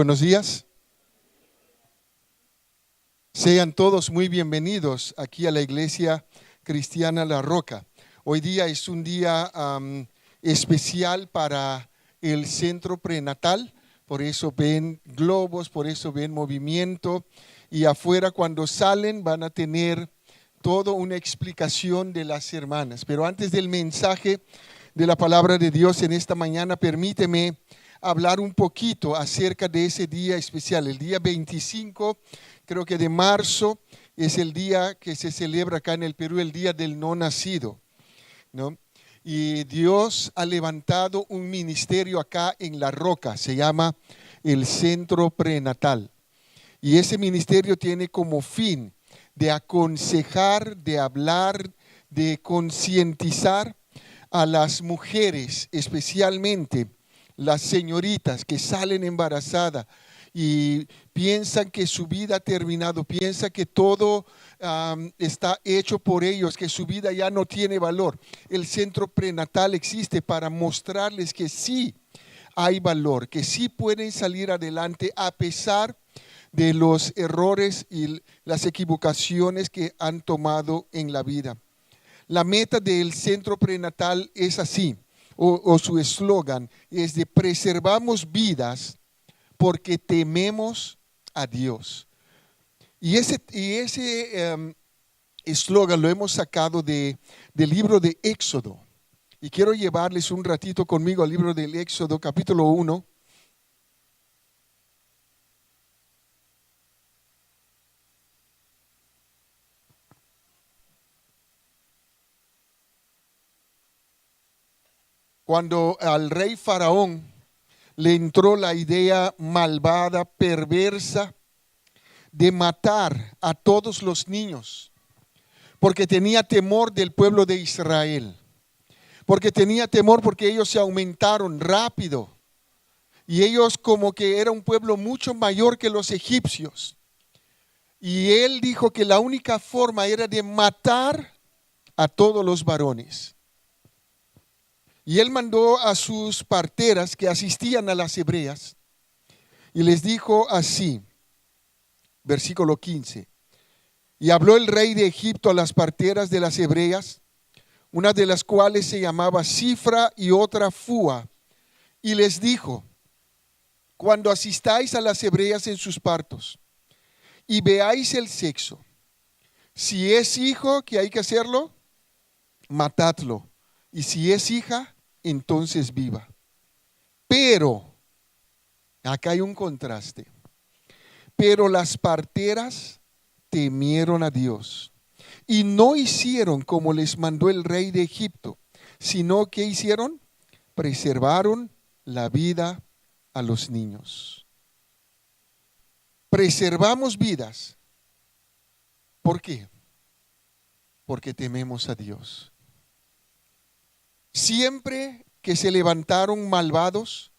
Buenos días. Sean todos muy bienvenidos aquí a la Iglesia Cristiana La Roca. Hoy día es un día especial para el centro prenatal, por eso ven globos, por eso ven movimiento, y afuera cuando salen van a tener toda una explicación de las hermanas. Pero antes del mensaje de la palabra de Dios en esta mañana, permíteme hablar un poquito acerca de ese día especial. El día 25, creo que de marzo, es el día que se celebra acá en el Perú, el día del no nacido, ¿no? Y Dios ha levantado un ministerio acá en La Roca, se llama el Centro Prenatal. Y ese ministerio tiene como fin de aconsejar, de hablar, de concientizar a las mujeres, especialmente las señoritas que salen embarazadas y piensan que su vida ha terminado, piensan que todo está hecho por ellos, que su vida ya no tiene valor. El centro prenatal existe para mostrarles que sí hay valor, que sí pueden salir adelante a pesar de los errores y las equivocaciones que han tomado en la vida. La meta del centro prenatal es así, o su eslogan es de preservamos vidas porque tememos a Dios. Y ese eslogan lo hemos sacado del libro de Éxodo. Y quiero llevarles un ratito conmigo al libro del Éxodo, capítulo 1. Cuando al rey Faraón le entró la idea malvada, perversa, de matar a todos los niños, porque tenía temor del pueblo de Israel, porque tenía temor porque ellos se aumentaron rápido, y ellos como que era un pueblo mucho mayor que los egipcios, y él dijo que la única forma era de matar a todos los varones. Y él mandó a sus parteras que asistían a las hebreas y les dijo así, versículo 15. Y habló el rey de Egipto a las parteras de las hebreas, una de las cuales se llamaba Cifra y otra Fua, y les dijo, cuando asistáis a las hebreas en sus partos y veáis el sexo, si es hijo, ¿qué hay que hacerlo? Matadlo. Y si es hija, entonces viva. Pero, acá hay un contraste, pero las parteras temieron a Dios y no hicieron como les mandó el rey de Egipto, sino que hicieron, preservaron la vida a los niños. Preservamos vidas. ¿Por qué? Porque tememos a Dios. Siempre que se levantaron malvados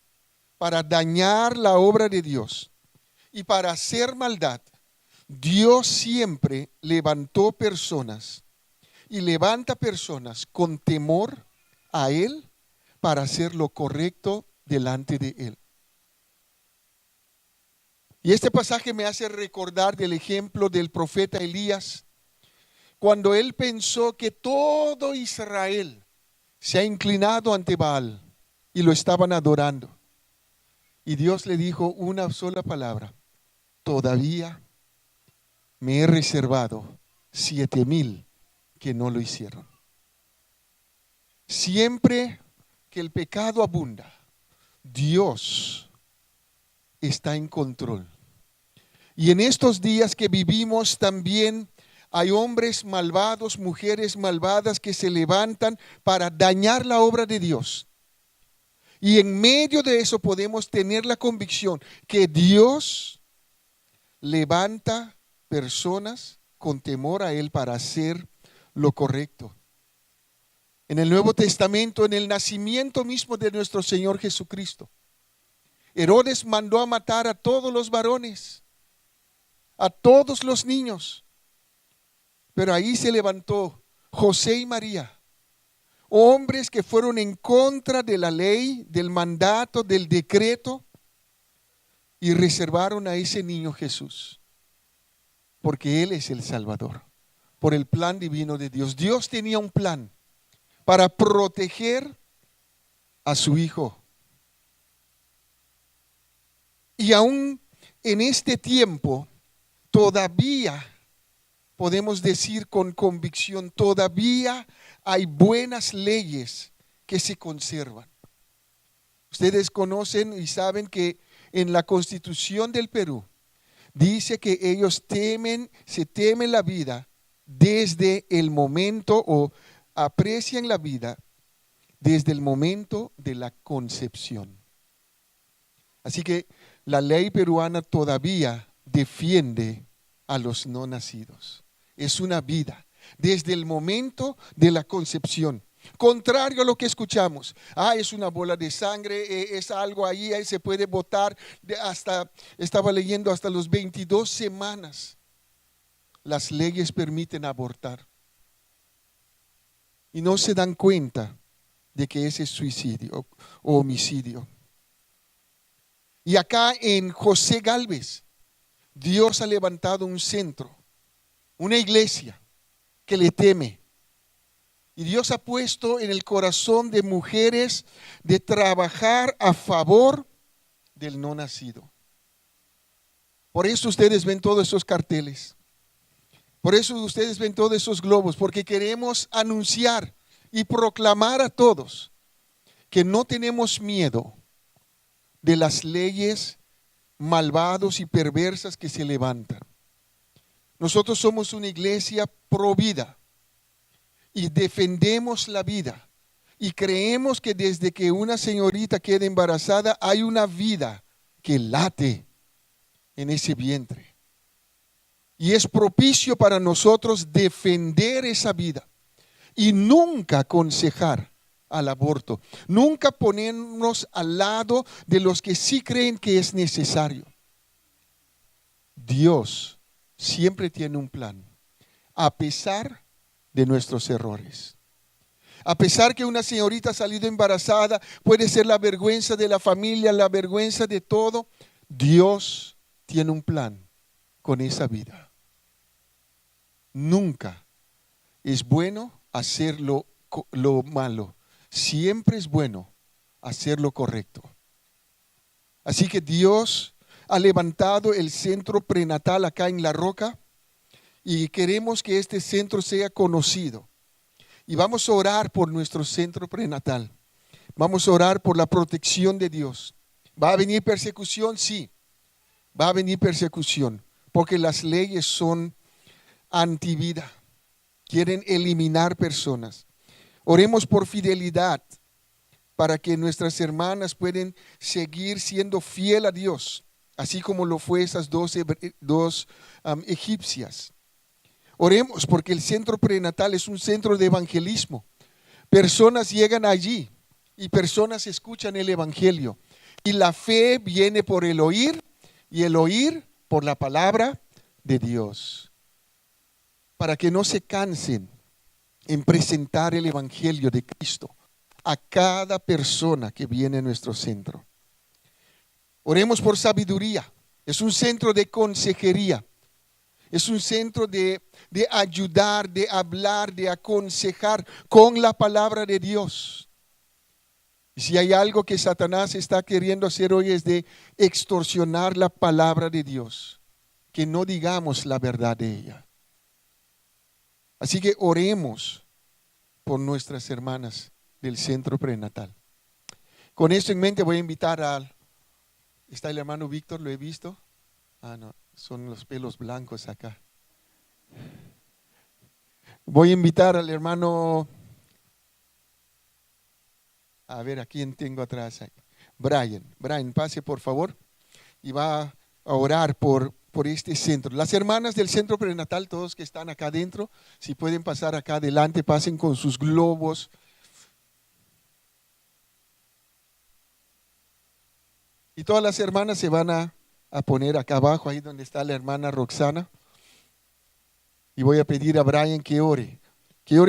para dañar la obra de Dios y para hacer maldad, Dios siempre levantó personas y levanta personas con temor a Él para hacer lo correcto delante de Él. Y este pasaje me hace recordar del ejemplo del profeta Elías, cuando él pensó que todo Israel se ha inclinado ante Baal y lo estaban adorando. Y Dios le dijo una sola palabra: todavía me he reservado 7,000 que no lo hicieron. Siempre que el pecado abunda, Dios está en control. Y en estos días que vivimos también hay hombres malvados, mujeres malvadas que se levantan para dañar la obra de Dios. Y en medio de eso podemos tener la convicción que Dios levanta personas con temor a Él para hacer lo correcto. En el Nuevo Testamento, en el nacimiento mismo de nuestro Señor Jesucristo, Herodes mandó a matar a todos los varones, a todos los niños. Pero ahí se levantó José y María, hombres que fueron en contra de la ley, del mandato, del decreto, y reservaron a ese niño Jesús, porque Él es el Salvador, por el plan divino de Dios. Dios tenía un plan para proteger a su Hijo. Y aún en este tiempo, todavía podemos decir con convicción, todavía hay buenas leyes que se conservan. Ustedes conocen y saben que en la Constitución del Perú dice que ellos se temen la vida desde el momento, o aprecian la vida desde el momento de la concepción. Así que la ley peruana todavía defiende a los no nacidos. Es una vida desde el momento de la concepción. Contrario a lo que escuchamos, es una bola de sangre, es algo ahí se puede botar, estaba leyendo, hasta los 22 semanas las leyes permiten abortar. Y no se dan cuenta de que ese es suicidio o homicidio. Y acá en José Gálvez, Dios ha levantado un centro, una iglesia que le teme. Y Dios ha puesto en el corazón de mujeres de trabajar a favor del no nacido. Por eso ustedes ven todos esos carteles. Por eso ustedes ven todos esos globos, porque queremos anunciar y proclamar a todos que no tenemos miedo de las leyes malvadas y perversas que se levantan. Nosotros somos una iglesia pro vida y defendemos la vida, y creemos que desde que una señorita queda embarazada hay una vida que late en ese vientre, y es propicio para nosotros defender esa vida y nunca aconsejar al aborto, nunca ponernos al lado de los que sí creen que es necesario. Dios siempre tiene un plan, a pesar de nuestros errores. A pesar que una señorita ha salido embarazada, puede ser la vergüenza de la familia, la vergüenza de todo, Dios tiene un plan con esa vida. Nunca es bueno hacer lo malo, siempre es bueno hacer lo correcto. Así que Dios ha levantado el centro prenatal acá en La Roca, y queremos que este centro sea conocido. Y vamos a orar por nuestro centro prenatal. Vamos a orar por la protección de Dios. ¿Va a venir persecución? Sí, va a venir persecución, porque las leyes son antivida. Quieren eliminar personas. Oremos por fidelidad, para que nuestras hermanas puedan seguir siendo fiel a Dios, así como lo fue esas dos egipcias. Oremos porque el centro prenatal es un centro de evangelismo. Personas llegan allí y personas escuchan el evangelio. Y la fe viene por el oír, y el oír por la palabra de Dios. Para que no se cansen en presentar el evangelio de Cristo a cada persona que viene a nuestro centro. Oremos por sabiduría. Es un centro de consejería. Es un centro de ayudar, de hablar, de aconsejar con la palabra de Dios. Y si hay algo que Satanás está queriendo hacer hoy, es de extorsionar la palabra de Dios, que no digamos la verdad de ella. Así que oremos por nuestras hermanas del centro prenatal. Con esto en mente voy a invitar ¿está el hermano Víctor? ¿Lo he visto? No, son los pelos blancos acá. Voy a invitar al hermano, a ver a quién tengo atrás. Brian, pase por favor, y va a orar por este centro. Las hermanas del centro prenatal, todos que están acá adentro, si pueden pasar acá adelante, pasen con sus globos. Y todas las hermanas se van a poner acá abajo, ahí donde está la hermana Roxana. Y voy a pedir a Brian que ore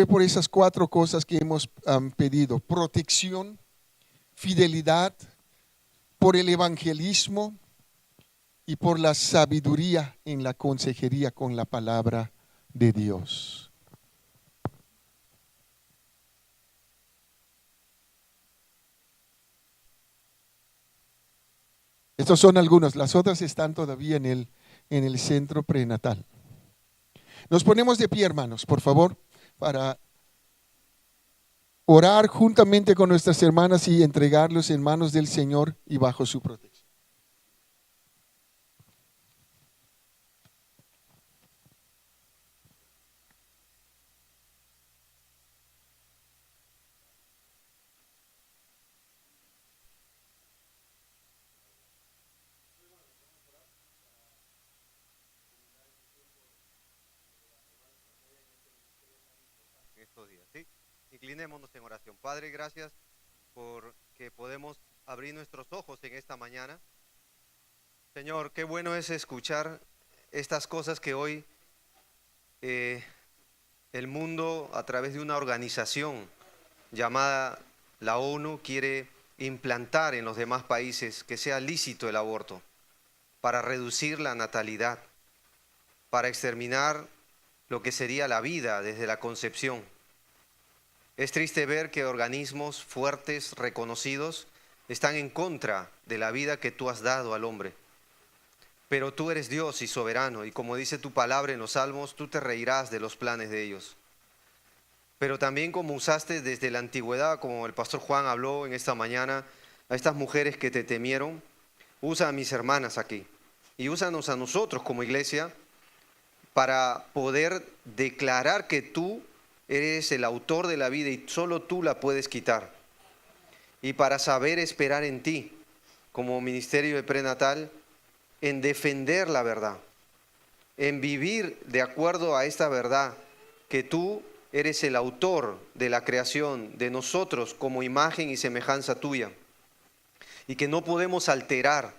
por esas 4 cosas que hemos pedido: protección, fidelidad, por el evangelismo y por la sabiduría en la consejería con la palabra de Dios. Estos son algunos, las otras están todavía en el centro prenatal. Nos ponemos de pie, hermanos, por favor, para orar juntamente con nuestras hermanas y entregarlos en manos del Señor y bajo su protección. Estos días, ¿sí? Inclinémonos en oración. Padre, gracias porque podemos abrir nuestros ojos en esta mañana. Señor, qué bueno es escuchar estas cosas que hoy el mundo, a través de una organización llamada la ONU, quiere implantar en los demás países que sea lícito el aborto para reducir la natalidad, para exterminar lo que sería la vida desde la concepción. Es triste ver que organismos fuertes, reconocidos, están en contra de la vida que tú has dado al hombre. Pero tú eres Dios y soberano, y como dice tu palabra en los Salmos, tú te reirás de los planes de ellos. Pero también, como usaste desde la antigüedad, como el pastor Juan habló en esta mañana, a estas mujeres que te temieron, usa a mis hermanas aquí y úsanos a nosotros como iglesia para poder declarar que tú eres el autor de la vida y solo tú la puedes quitar. Y para saber esperar en ti, como ministerio de prenatal, en defender la verdad, en vivir de acuerdo a esta verdad, que tú eres el autor de la creación, de nosotros como imagen y semejanza tuya, y que no podemos alterar,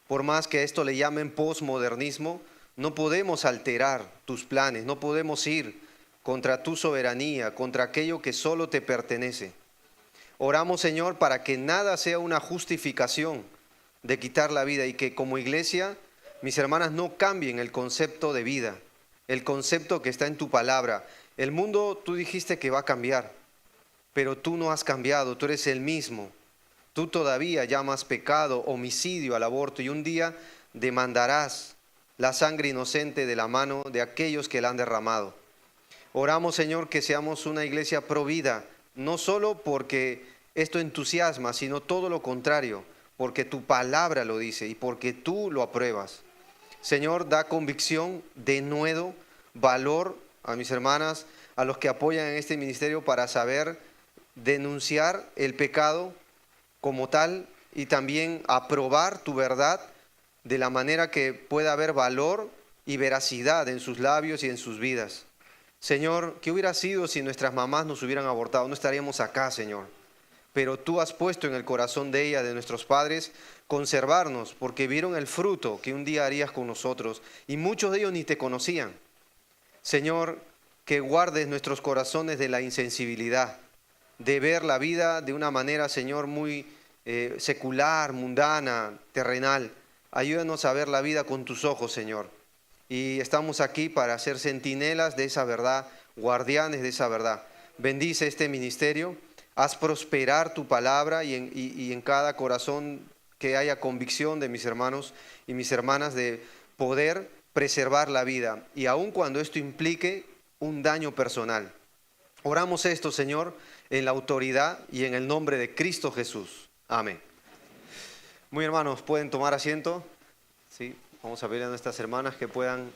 por más que a esto le llamen posmodernismo, no podemos alterar tus planes, no podemos ir contra tu soberanía, contra aquello que solo te pertenece. Oramos, Señor, para que nada sea una justificación de quitar la vida y que como iglesia, mis hermanas, no cambien el concepto de vida, el concepto que está en tu palabra. El mundo, tú dijiste que va a cambiar, pero tú no has cambiado, tú eres el mismo. Tú todavía llamas pecado, homicidio al aborto y un día demandarás la sangre inocente de la mano de aquellos que la han derramado. Oramos, Señor, que seamos una iglesia pro vida, no solo porque esto entusiasma, sino todo lo contrario, porque tu palabra lo dice y porque tú lo apruebas. Señor, da convicción, denuedo, valor a mis hermanas, a los que apoyan en este ministerio para saber denunciar el pecado como tal y también aprobar tu verdad de la manera que pueda haber valor y veracidad en sus labios y en sus vidas. Señor, ¿qué hubiera sido si nuestras mamás nos hubieran abortado? No estaríamos acá, Señor. Pero tú has puesto en el corazón de ellas, de nuestros padres, conservarnos, porque vieron el fruto que un día harías con nosotros, y muchos de ellos ni te conocían. Señor, que guardes nuestros corazones de la insensibilidad, de ver la vida de una manera, Señor, muy secular, mundana, terrenal. Ayúdanos a ver la vida con tus ojos, Señor. Y estamos aquí para ser centinelas de esa verdad, guardianes de esa verdad. Bendice este ministerio, haz prosperar tu palabra y en cada corazón que haya convicción de mis hermanos y mis hermanas de poder preservar la vida. Y aun cuando esto implique un daño personal. Oramos esto, Señor, en la autoridad y en el nombre de Cristo Jesús. Amén. Muy hermanos, ¿pueden tomar asiento? Sí. Vamos a pedir a nuestras hermanas que puedan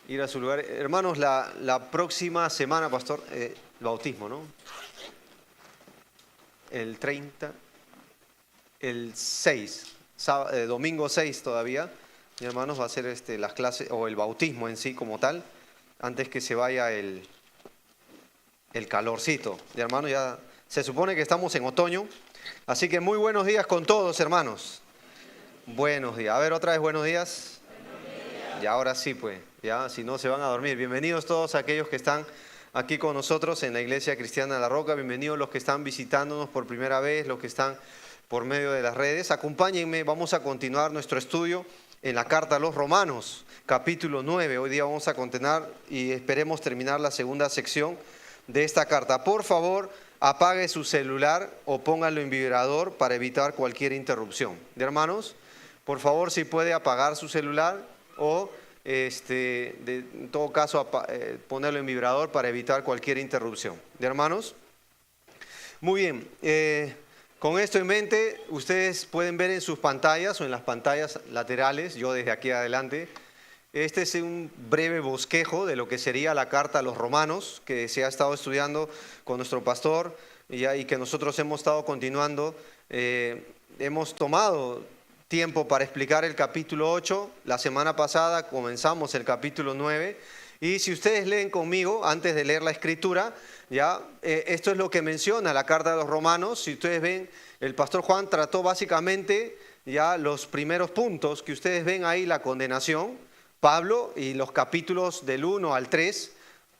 ir a su lugar. Hermanos, la próxima semana, pastor, el bautismo, ¿no? El 30, el 6, domingo 6 todavía, mi hermanos, va a ser las clases, o el bautismo en sí como tal, antes que se vaya el calorcito. Y hermanos, ya se supone que estamos en otoño, así que muy buenos días con todos, hermanos. Buenos días. A ver, otra vez, buenos días. Y ahora sí, pues, ya, si no se van a dormir. Bienvenidos todos aquellos que están aquí con nosotros en la Iglesia Cristiana La Roca. Bienvenidos los que están visitándonos por primera vez, los que están por medio de las redes. Acompáñenme, vamos a continuar nuestro estudio en la carta a los Romanos, capítulo 9. Hoy día vamos a continuar y esperemos terminar la segunda sección de esta carta. Por favor, apague su celular o póngalo en vibrador para evitar cualquier interrupción. ¿De hermanos? Por favor, si puede apagar su celular o en todo caso ponerlo en vibrador para evitar cualquier interrupción. ¿De hermanos? Muy bien. Con esto en mente, ustedes pueden ver en sus pantallas o en las pantallas laterales, yo desde aquí adelante, este es un breve bosquejo de lo que sería la carta a los Romanos, que se ha estado estudiando con nuestro pastor y que nosotros hemos estado continuando. Hemos tomado tiempo para explicar el capítulo 8. La semana pasada comenzamos el capítulo 9. Y si ustedes leen conmigo, antes de leer la escritura, esto es lo que menciona la carta de los Romanos. Si ustedes ven, el pastor Juan trató básicamente ya los primeros puntos que ustedes ven ahí, la condenación, Pablo y los capítulos del 1 al 3.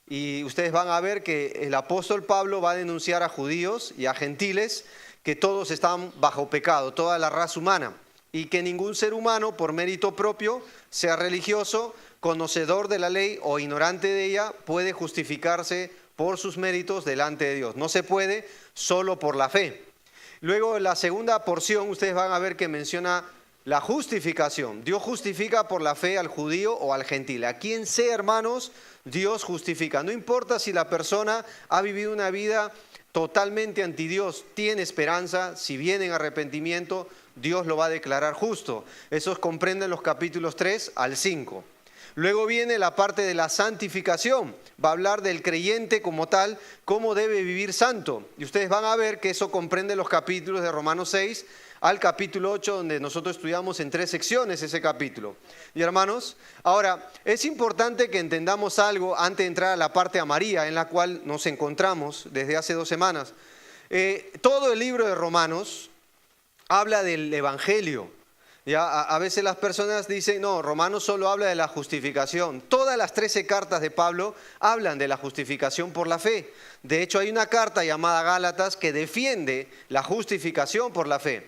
Y ustedes van a ver que el apóstol Pablo va a denunciar a judíos y a gentiles que todos están bajo pecado, toda la raza humana, y que ningún ser humano por mérito propio, sea religioso, conocedor de la ley o ignorante de ella, puede justificarse por sus méritos delante de Dios. No se puede, solo por la fe. Luego en la segunda porción ustedes van a ver que menciona la justificación. Dios justifica por la fe al judío o al gentil. A quien sea, hermanos, Dios justifica. No importa si la persona ha vivido una vida totalmente anti Dios, tiene esperanza, si viene en arrepentimiento, Dios lo va a declarar justo. Eso comprende los capítulos 3 al 5. Luego viene la parte de la santificación. Va a hablar del creyente como tal, cómo debe vivir santo. Y ustedes van a ver que eso comprende los capítulos de Romanos 6 al capítulo 8, donde nosotros estudiamos en 3 secciones ese capítulo. Y hermanos, ahora, es importante que entendamos algo antes de entrar a la parte amarilla en la cual nos encontramos desde hace 2 semanas. Todo el libro de Romanos habla del Evangelio. A veces las personas dicen, no, Romanos solo habla de la justificación. Todas las 13 cartas de Pablo hablan de la justificación por la fe. De hecho, hay una carta llamada Gálatas que defiende la justificación por la fe.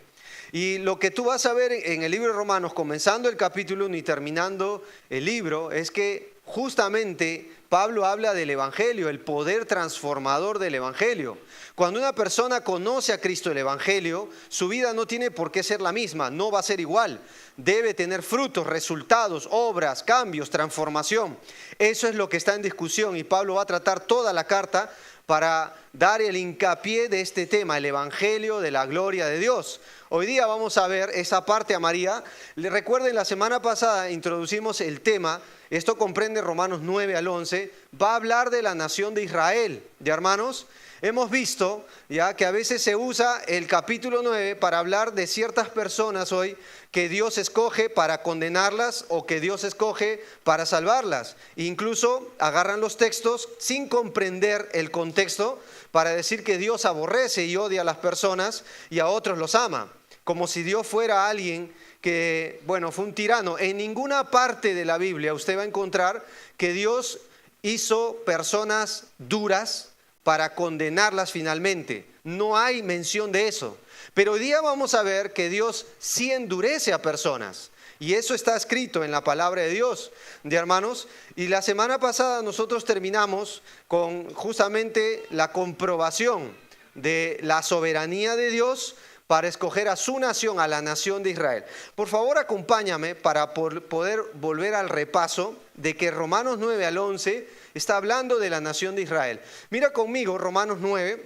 Y lo que tú vas a ver en el libro de Romanos, comenzando el capítulo 1 y terminando el libro, es que justamente Pablo habla del Evangelio, el poder transformador del Evangelio. Cuando una persona conoce a Cristo, el Evangelio, su vida no tiene por qué ser la misma, no va a ser igual. Debe tener frutos, resultados, obras, cambios, transformación. Eso es lo que está en discusión y Pablo va a tratar toda la carta para dar el hincapié de este tema, el Evangelio de la gloria de Dios. Hoy día vamos a ver esa parte amarilla. Recuerden, la semana pasada introducimos el tema, esto comprende Romanos 9 al 11, va a hablar de la nación de Israel. ¿Ya, hermanos? Hemos visto ya que a veces se usa el capítulo 9 para hablar de ciertas personas hoy que Dios escoge para condenarlas o que Dios escoge para salvarlas. Incluso agarran los textos sin comprender el contexto para decir que Dios aborrece y odia a las personas y a otros los ama. Como si Dios fuera alguien que, fue un tirano. En ninguna parte de la Biblia usted va a encontrar que Dios hizo personas duras para condenarlas finalmente. No hay mención de eso. Pero hoy día vamos a ver que Dios sí endurece a personas. Y eso está escrito en la palabra de Dios, ¿de hermanos? Y la semana pasada nosotros terminamos con justamente la comprobación de la soberanía de Dios para escoger a su nación, a la nación de Israel. Por favor, acompáñame para poder volver al repaso de que Romanos 9 al 11 está hablando de la nación de Israel. Mira conmigo Romanos 9,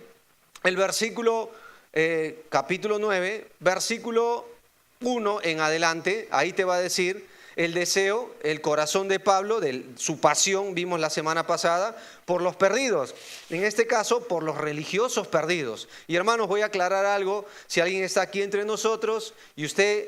el versículo, capítulo 9, versículo 1 en adelante. Ahí te va a decir el deseo, el corazón de Pablo, de su pasión, vimos la semana pasada, por los perdidos. En este caso, por los religiosos perdidos. Y hermanos, voy a aclarar algo. Si alguien está aquí entre nosotros y usted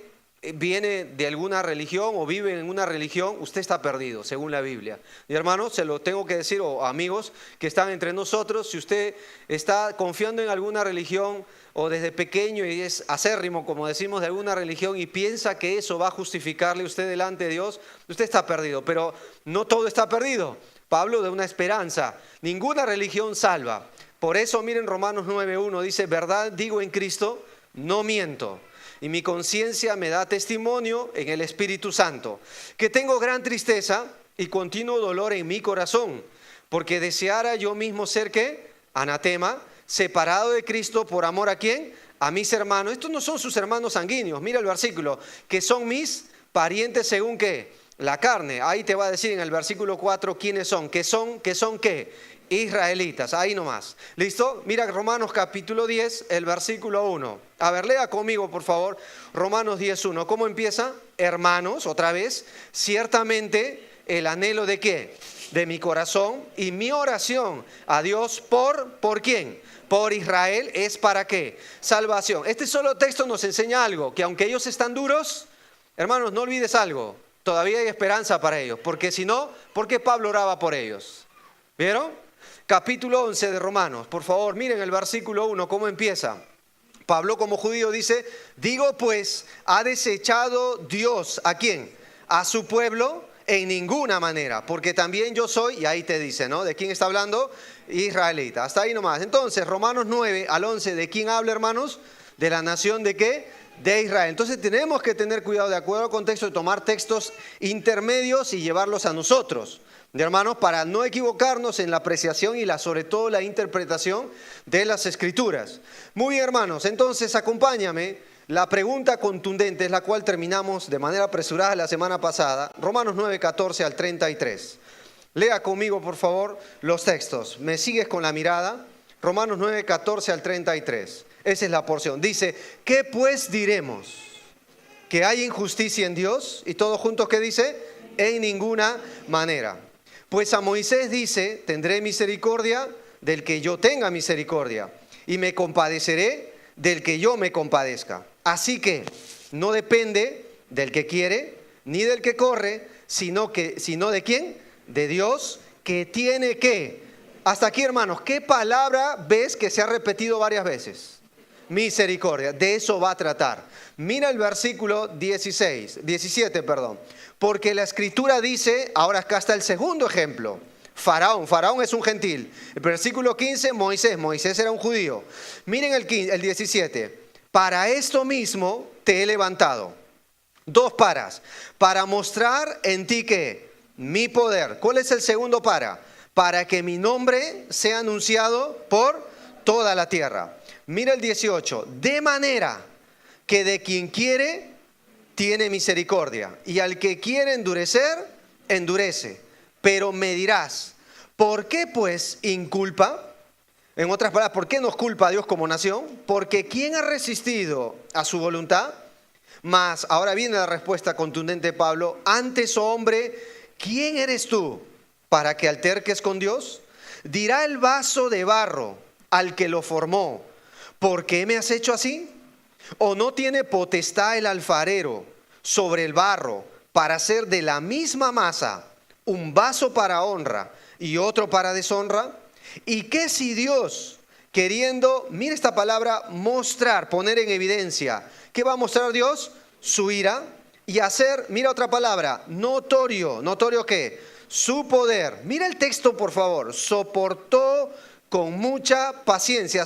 viene de alguna religión o vive en una religión, usted está perdido, según la Biblia. Y hermanos, se lo tengo que decir, o amigos que están entre nosotros, si usted está confiando en alguna religión o desde pequeño y es acérrimo, como decimos, de alguna religión y piensa que eso va a justificarle a usted delante de Dios, usted está perdido. Pero no todo está perdido. Pablo da una esperanza. Ninguna religión salva. Por eso miren Romanos 9:1, dice, verdad digo en Cristo, no miento. y mi conciencia me da testimonio en el Espíritu Santo, que tengo gran tristeza y continuo dolor en mi corazón, porque deseara yo mismo ser, ¿qué? Anatema, separado de Cristo por amor ¿a quién? A mis hermanos. Estos no son sus hermanos sanguíneos, mira el versículo, que son mis parientes según ¿qué? La carne. Ahí te va a decir en el versículo 4 quiénes son, que son ¿qué? Israelitas, ahí nomás. ¿Listo? Mira Romanos capítulo 10, el versículo 1. A ver, lea conmigo por favor, Romanos 10, 1. ¿Cómo empieza? Hermanos, otra vez, ciertamente el anhelo ¿de qué? De mi corazón y mi oración a Dios ¿por quién? Por Israel es ¿para qué? Salvación. Este solo texto nos enseña algo, que aunque ellos están duros, hermanos, no olvides algo, todavía hay esperanza para ellos, porque si no, ¿por qué Pablo oraba por ellos? ¿Vieron? Capítulo 11 de Romanos, por favor, miren el versículo 1, ¿cómo empieza? Pablo como judío dice, digo pues, ¿ha desechado Dios a quién? A su pueblo en ninguna manera, porque también yo soy, y ahí te dice, ¿no? ¿De quién está hablando? Israelita, hasta ahí nomás. Entonces, Romanos 9 al 11, ¿de quién habla, hermanos? De la nación ¿de qué? De Israel. Entonces tenemos que tener cuidado, de acuerdo al contexto, de tomar textos intermedios y llevarlos a nosotros, hermanos, para no equivocarnos en la apreciación y sobre todo la interpretación de las Escrituras. Muy bien, hermanos, entonces acompáñame. La pregunta contundente es la cual terminamos de manera apresurada la semana pasada, Romanos 9, 14 al 33. Lea conmigo, por favor, los textos. ¿Me sigues con la mirada? Romanos 9, 14 al 33. Esa es la porción. Dice, ¿qué pues diremos? ¿Que hay injusticia en Dios? Y todos juntos, ¿qué dice? En ninguna manera. Pues a Moisés dice, tendré misericordia del que yo tenga misericordia, y me compadeceré del que yo me compadezca. Así que no depende del que quiere, ni del que corre, sino ¿de quién? De Dios, que tiene que. Hasta aquí, hermanos, ¿qué palabra ves que se ha repetido varias veces? Misericordia, de eso va a tratar. Mira el versículo 17, porque la Escritura dice, ahora acá está el segundo ejemplo, Faraón es un gentil. El versículo 15, Moisés era un judío. Miren el 17, para esto mismo te he levantado. Dos para mostrar en ti que mi poder. ¿Cuál es el segundo para que mi nombre sea anunciado por toda la tierra? Mira el 18, de manera que de quien quiere, tiene misericordia, y al que quiere endurecer, endurece. Pero me dirás, ¿por qué pues inculpa? En otras palabras, ¿por qué nos culpa a Dios como nación? Porque ¿quién ha resistido a su voluntad? Mas, ahora viene la respuesta contundente de Pablo, antes, oh hombre, ¿quién eres tú para que alterques con Dios? Dirá el vaso de barro al que lo formó, ¿por qué me has hecho así? ¿O no tiene potestad el alfarero sobre el barro para hacer de la misma masa un vaso para honra y otro para deshonra? ¿Y qué si Dios, queriendo, mira esta palabra, mostrar, poner en evidencia, ¿qué va a mostrar Dios? Su ira, y hacer, mira otra palabra, notorio ¿qué? Su poder. Mira el texto, por favor, soportó con mucha paciencia,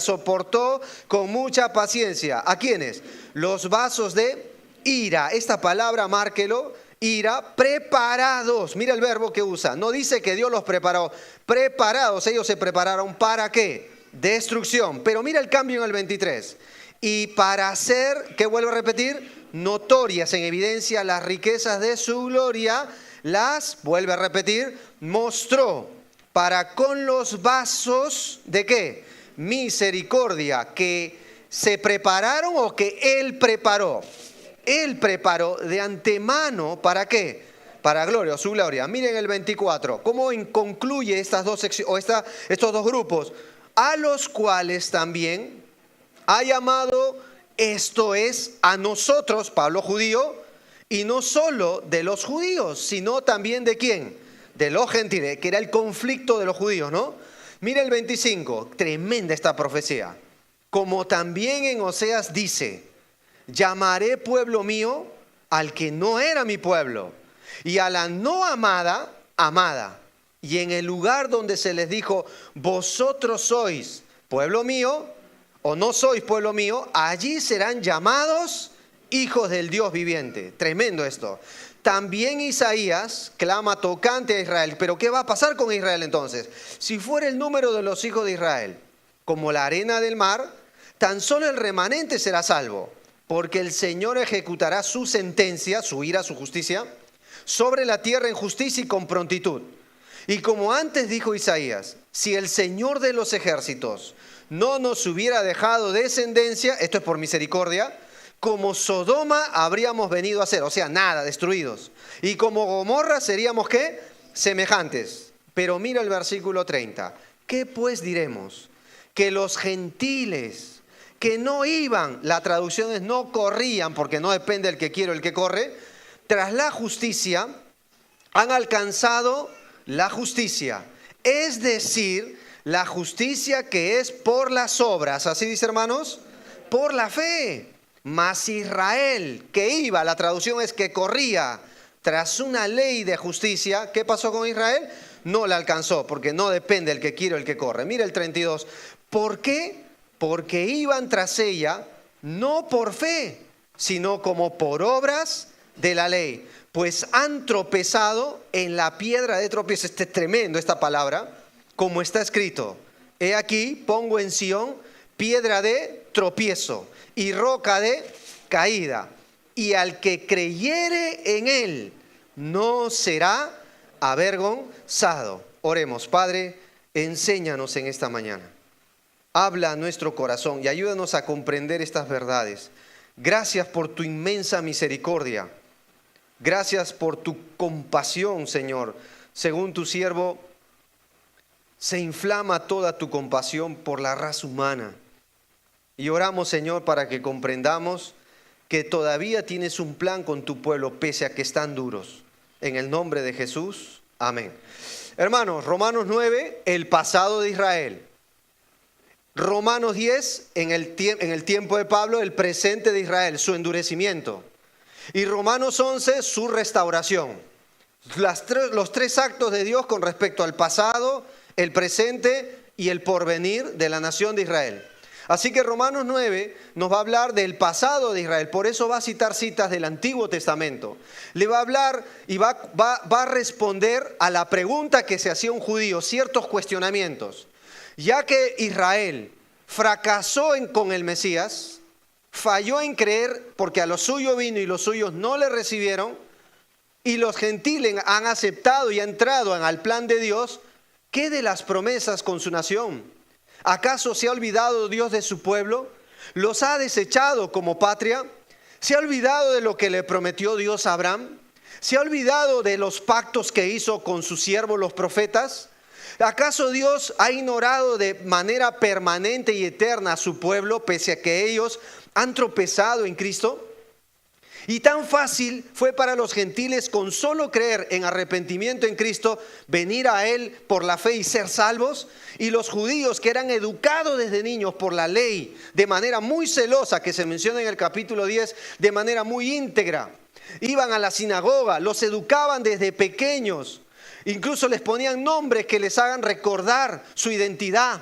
¿a quiénes? Los vasos de ira, esta palabra, márquelo, ira, preparados, mira el verbo que usa, no dice que Dios los preparó, preparados, ellos se prepararon, ¿para qué? Destrucción, pero mira el cambio en el 23, y para hacer, ¿qué vuelvo a repetir? Notorias, en evidencia, las riquezas de su gloria, las, vuelve a repetir, mostró, para con los vasos, ¿de qué? Misericordia, que se prepararon o que Él preparó. Él preparó de antemano, ¿para qué? Para gloria, su gloria. Miren el 24, ¿cómo concluye estas dos secciones, estos dos grupos? A los cuales también ha llamado, esto es, a nosotros, Pablo judío, y no solo de los judíos, sino también ¿de quién? De los gentiles, que era el conflicto de los judíos, ¿no? Mira el 25, tremenda esta profecía. Como también en Oseas dice, llamaré pueblo mío al que no era mi pueblo, y a la no amada, amada. Y en el lugar donde se les dijo, vosotros sois pueblo mío, o no sois pueblo mío, allí serán llamados hijos del Dios viviente. Tremendo esto. También Isaías clama tocante a Israel. Pero ¿qué va a pasar con Israel entonces? Si fuera el número de los hijos de Israel como la arena del mar, tan solo el remanente será salvo, porque el Señor ejecutará su sentencia, su ira, su justicia, sobre la tierra en justicia y con prontitud. Y como antes dijo Isaías, si el Señor de los ejércitos no nos hubiera dejado descendencia, esto es por misericordia, como Sodoma habríamos venido a ser, o sea, nada, destruidos. Y como Gomorra seríamos, ¿qué? Semejantes. Pero mira el versículo 30. ¿Qué pues diremos? Que los gentiles que no iban, la traducción es no corrían, porque no depende del que quiere o el que corre, tras la justicia, han alcanzado la justicia. Es decir, la justicia que es por las obras. ¿Así dice, hermanos? Por la fe. Mas Israel, que iba, la traducción es que corría tras una ley de justicia, ¿qué pasó con Israel? No la alcanzó, porque no depende el que quiere o el que corre. Mira el 32. ¿Por qué? Porque iban tras ella, no por fe, sino como por obras de la ley. Pues han tropezado en la piedra de tropiezo. Este es tremendo esta palabra, como está escrito. He aquí, pongo en Sión piedra de tropiezo y roca de caída, y al que creyere en él no será avergonzado. Oremos. Padre, enséñanos en esta mañana. Habla a nuestro corazón y ayúdanos a comprender estas verdades. Gracias por tu inmensa misericordia. Gracias por tu compasión, Señor. Según tu siervo, se inflama toda tu compasión por la raza humana. Y oramos, Señor, para que comprendamos que todavía tienes un plan con tu pueblo, pese a que están duros. En el nombre de Jesús, amén. Hermanos, Romanos 9, el pasado de Israel. Romanos 10, en el tiempo de Pablo, el presente de Israel, su endurecimiento. Y Romanos 11, su restauración. Los tres actos de Dios con respecto al pasado, el presente y el porvenir de la nación de Israel. Así que Romanos 9 nos va a hablar del pasado de Israel. Por eso va a citar citas del Antiguo Testamento. Le va a hablar y va a responder a la pregunta que se hacía un judío, ciertos cuestionamientos. Ya que Israel fracasó con el Mesías, falló en creer porque a lo suyo vino y los suyos no le recibieron, y los gentiles han aceptado y han entrado al plan de Dios, ¿qué de las promesas con su nación? ¿Acaso se ha olvidado Dios de su pueblo? ¿Los ha desechado como patria? ¿Se ha olvidado de lo que le prometió Dios a Abraham? ¿Se ha olvidado de los pactos que hizo con sus siervos los profetas? ¿Acaso Dios ha ignorado de manera permanente y eterna a su pueblo, pese a que ellos han tropezado en Cristo? Y tan fácil fue para los gentiles con solo creer en arrepentimiento en Cristo, venir a Él por la fe y ser salvos. Y los judíos que eran educados desde niños por la ley de manera muy celosa, que se menciona en el capítulo 10, de manera muy íntegra. Iban a la sinagoga, los educaban desde pequeños. Incluso les ponían nombres que les hagan recordar su identidad.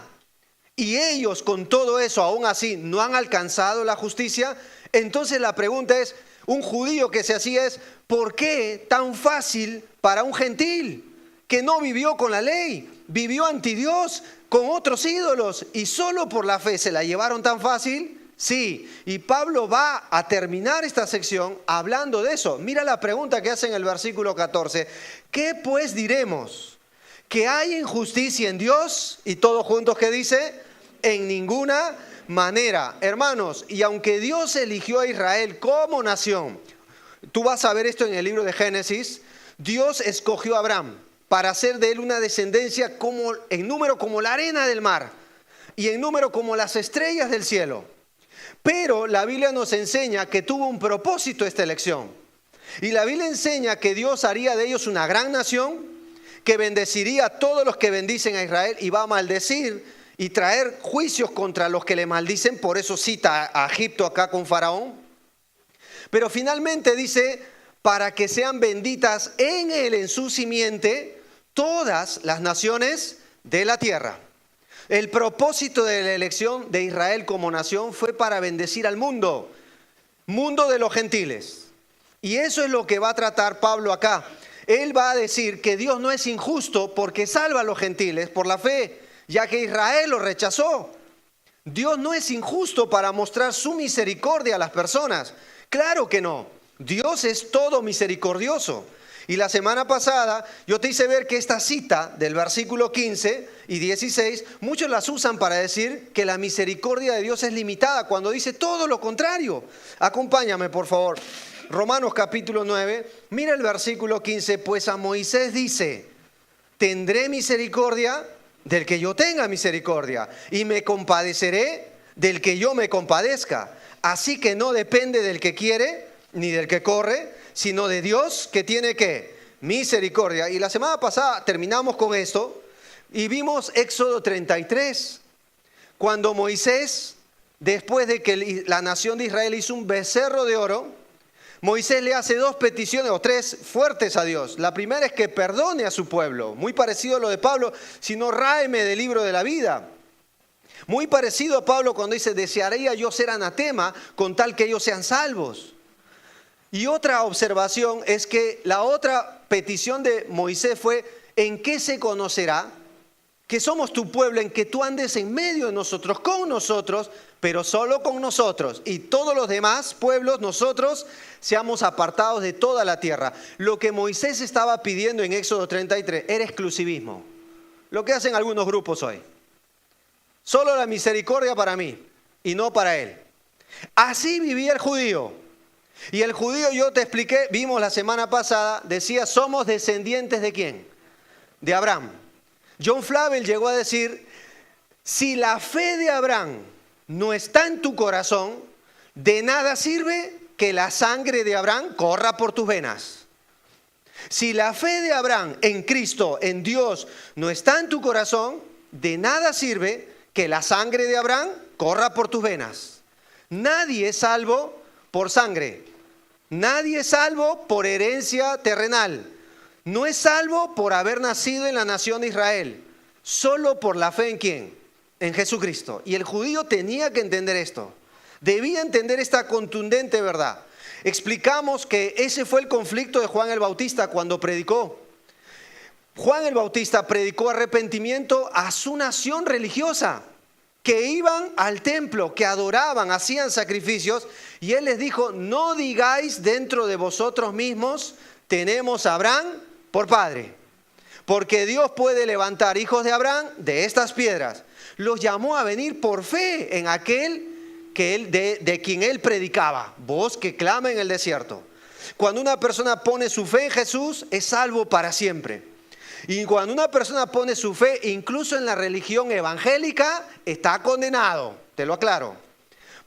Y ellos con todo eso, aún así, no han alcanzado la justicia. Entonces la pregunta es, un judío que se hacía es, ¿por qué tan fácil para un gentil que no vivió con la ley, vivió ante Dios con otros ídolos y solo por la fe se la llevaron tan fácil? Sí, y Pablo va a terminar esta sección hablando de eso. Mira la pregunta que hace en el versículo 14. ¿Qué pues diremos? ¿Que hay injusticia en Dios? Y todos juntos, ¿qué dice? En ninguna manera. Hermanos, y aunque Dios eligió a Israel como nación, tú vas a ver esto en el libro de Génesis, Dios escogió a Abraham para hacer de él una descendencia en número como la arena del mar y en número como las estrellas del cielo. Pero la Biblia nos enseña que tuvo un propósito esta elección. Y la Biblia enseña que Dios haría de ellos una gran nación, que bendeciría a todos los que bendicen a Israel y va a maldecir y traer juicios contra los que le maldicen. Por eso cita a Egipto acá con Faraón. Pero finalmente dice, para que sean benditas en él, en su simiente, todas las naciones de la tierra. El propósito de la elección de Israel como nación fue para bendecir al mundo. mundo de los gentiles. Y eso es lo que va a tratar Pablo acá. Él va a decir que Dios no es injusto porque salva a los gentiles por la fe, ya que Israel lo rechazó. Dios no es injusto para mostrar su misericordia a las personas. Claro que no. Dios es todo misericordioso. Y la semana pasada yo te hice ver que esta cita del versículo 15 y 16, muchos las usan para decir que la misericordia de Dios es limitada, cuando dice todo lo contrario. Acompáñame, por favor. Romanos capítulo 9, mira el versículo 15, pues a Moisés dice, tendré misericordia del que yo tenga misericordia y me compadeceré del que yo me compadezca. Así que no depende del que quiere ni del que corre, sino de Dios que tiene ¿qué? Misericordia. Y la semana pasada terminamos con esto y vimos Éxodo 33, cuando Moisés, después de que la nación de Israel hizo un becerro de oro, Moisés le hace dos peticiones o tres fuertes a Dios. La primera es que perdone a su pueblo, muy parecido a lo de Pablo, sino ráeme del libro de la vida. Muy parecido a Pablo cuando dice, desearía yo ser anatema con tal que ellos sean salvos. Y otra observación es que la otra petición de Moisés fue, ¿en qué se conocerá que somos tu pueblo, en que tú andes en medio de nosotros, con nosotros, pero solo con nosotros, y todos los demás pueblos, nosotros, seamos apartados de toda la tierra? Lo que Moisés estaba pidiendo en Éxodo 33 era exclusivismo, lo que hacen algunos grupos hoy. Solo la misericordia para mí y no para él. Así vivía el judío. Y el judío, yo te expliqué, vimos la semana pasada, decía, somos descendientes ¿de quién? De Abraham. John Flavel llegó a decir, si la fe de Abraham no está en tu corazón, de nada sirve que la sangre de Abraham corra por tus venas. Si la fe de Abraham en Cristo, en Dios, no está en tu corazón, de nada sirve que la sangre de Abraham corra por tus venas. Nadie es salvo por sangre. Nadie es salvo por herencia terrenal. No es salvo por haber nacido en la nación de Israel. Solo por la fe ¿en quién? En Jesucristo. Y el judío tenía que entender esto. Debía entender esta contundente verdad. Explicamos que ese fue el conflicto de Juan el Bautista cuando predicó. Juan el Bautista predicó arrepentimiento a su nación religiosa, que iban al templo, que adoraban, hacían sacrificios, y él les dijo, no digáis dentro de vosotros mismos, tenemos a Abraham por padre, porque Dios puede levantar hijos de Abraham de estas piedras. Los llamó a venir por fe en aquel que de quien él predicaba, voz que clama en el desierto. Cuando una persona pone su fe en Jesús, es salvo para siempre. Y cuando una persona pone su fe incluso en la religión evangélica, está condenado, te lo aclaro.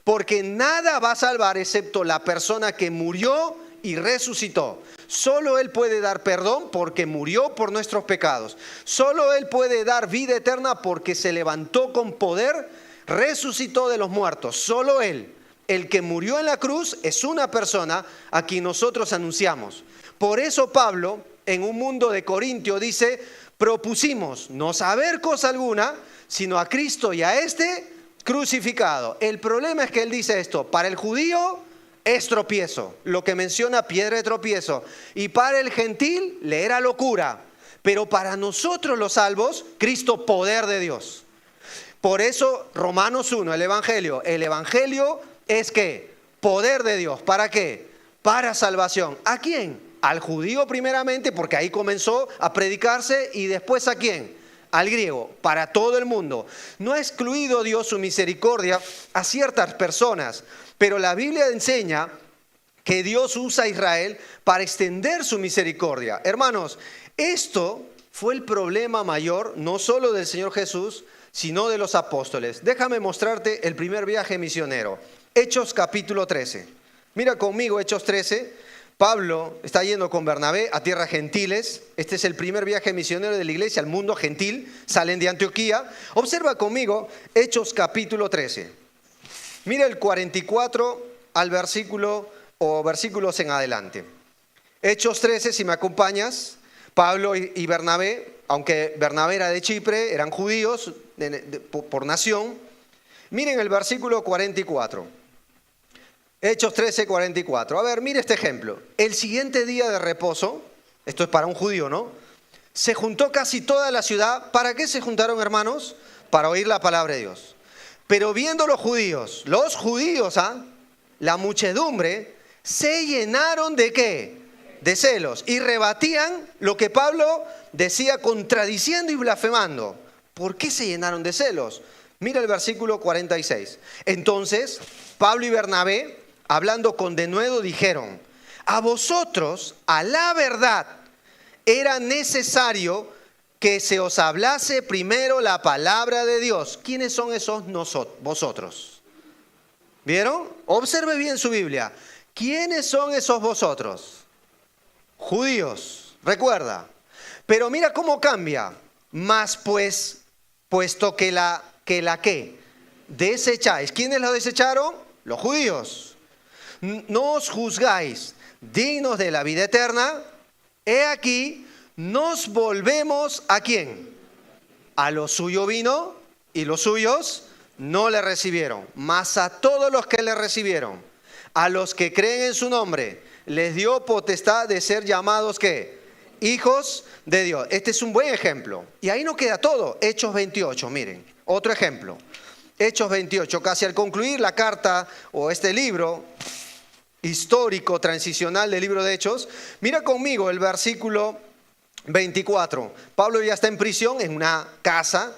Porque nada va a salvar excepto la persona que murió y resucitó. Solo Él puede dar perdón porque murió por nuestros pecados. Solo Él puede dar vida eterna porque se levantó con poder, resucitó de los muertos. Solo Él, el que murió en la cruz, es una persona a quien nosotros anunciamos. Por eso Pablo, en un mundo de Corintio, dice, propusimos no saber cosa alguna, sino a Cristo y a este crucificado. El problema es que él dice esto, para el judío es tropiezo, lo que menciona piedra de tropiezo, y para el gentil le era locura, pero para nosotros los salvos, Cristo poder de Dios. Por eso Romanos 1, el Evangelio es ¿qué? Poder de Dios. ¿Para qué? Para salvación. ¿A quién? Al judío primeramente, porque ahí comenzó a predicarse, y después ¿a quién? Al griego, para todo el mundo. No ha excluido Dios su misericordia a ciertas personas, pero la Biblia enseña que Dios usa a Israel para extender su misericordia. Hermanos, esto fue el problema mayor, no solo del Señor Jesús, sino de los apóstoles. Déjame mostrarte el primer viaje misionero. Hechos capítulo 13. Mira conmigo Hechos 13. Pablo está yendo con Bernabé a tierras gentiles. Este es el primer viaje misionero de la iglesia al mundo gentil. Salen de Antioquía. Observa conmigo Hechos capítulo 13. Mira el 44 al versículo o versículos en adelante. Hechos 13, si me acompañas. Pablo y Bernabé, aunque Bernabé era de Chipre, eran judíos por nación. Miren el versículo 44. Hechos 13:44. A ver, mire este ejemplo. El siguiente día de reposo, esto es para un judío, ¿no? Se juntó casi toda la ciudad. ¿Para qué se juntaron, hermanos? Para oír la palabra de Dios. Pero viendo los judíos, la muchedumbre, se llenaron ¿de qué? De celos. Y rebatían lo que Pablo decía, contradiciendo y blasfemando. ¿Por qué se llenaron de celos? Mira el versículo 46. Entonces, Pablo y Bernabé, hablando con denuedo, dijeron: a vosotros, a la verdad, era necesario que se os hablase primero la palabra de Dios. ¿Quiénes son esos vosotros? ¿Vieron? Observe bien su Biblia. ¿Quiénes son esos vosotros? Judíos, recuerda. Pero mira cómo cambia. Más pues, puesto que la desecháis. ¿Quiénes lo desecharon? Los judíos. No os juzgáis dignos de la vida eterna. He aquí, nos volvemos ¿a quién? A lo suyo vino y los suyos no le recibieron. Mas a todos los que le recibieron, a los que creen en su nombre, les dio potestad de ser llamados ¿qué? Hijos de Dios. Este es un buen ejemplo. Y ahí no queda todo. Hechos 28, miren, otro ejemplo. Hechos 28, casi al concluir la carta o este libro histórico, transicional del libro de Hechos, mira conmigo el versículo 24. Pablo ya está en prisión en una casa,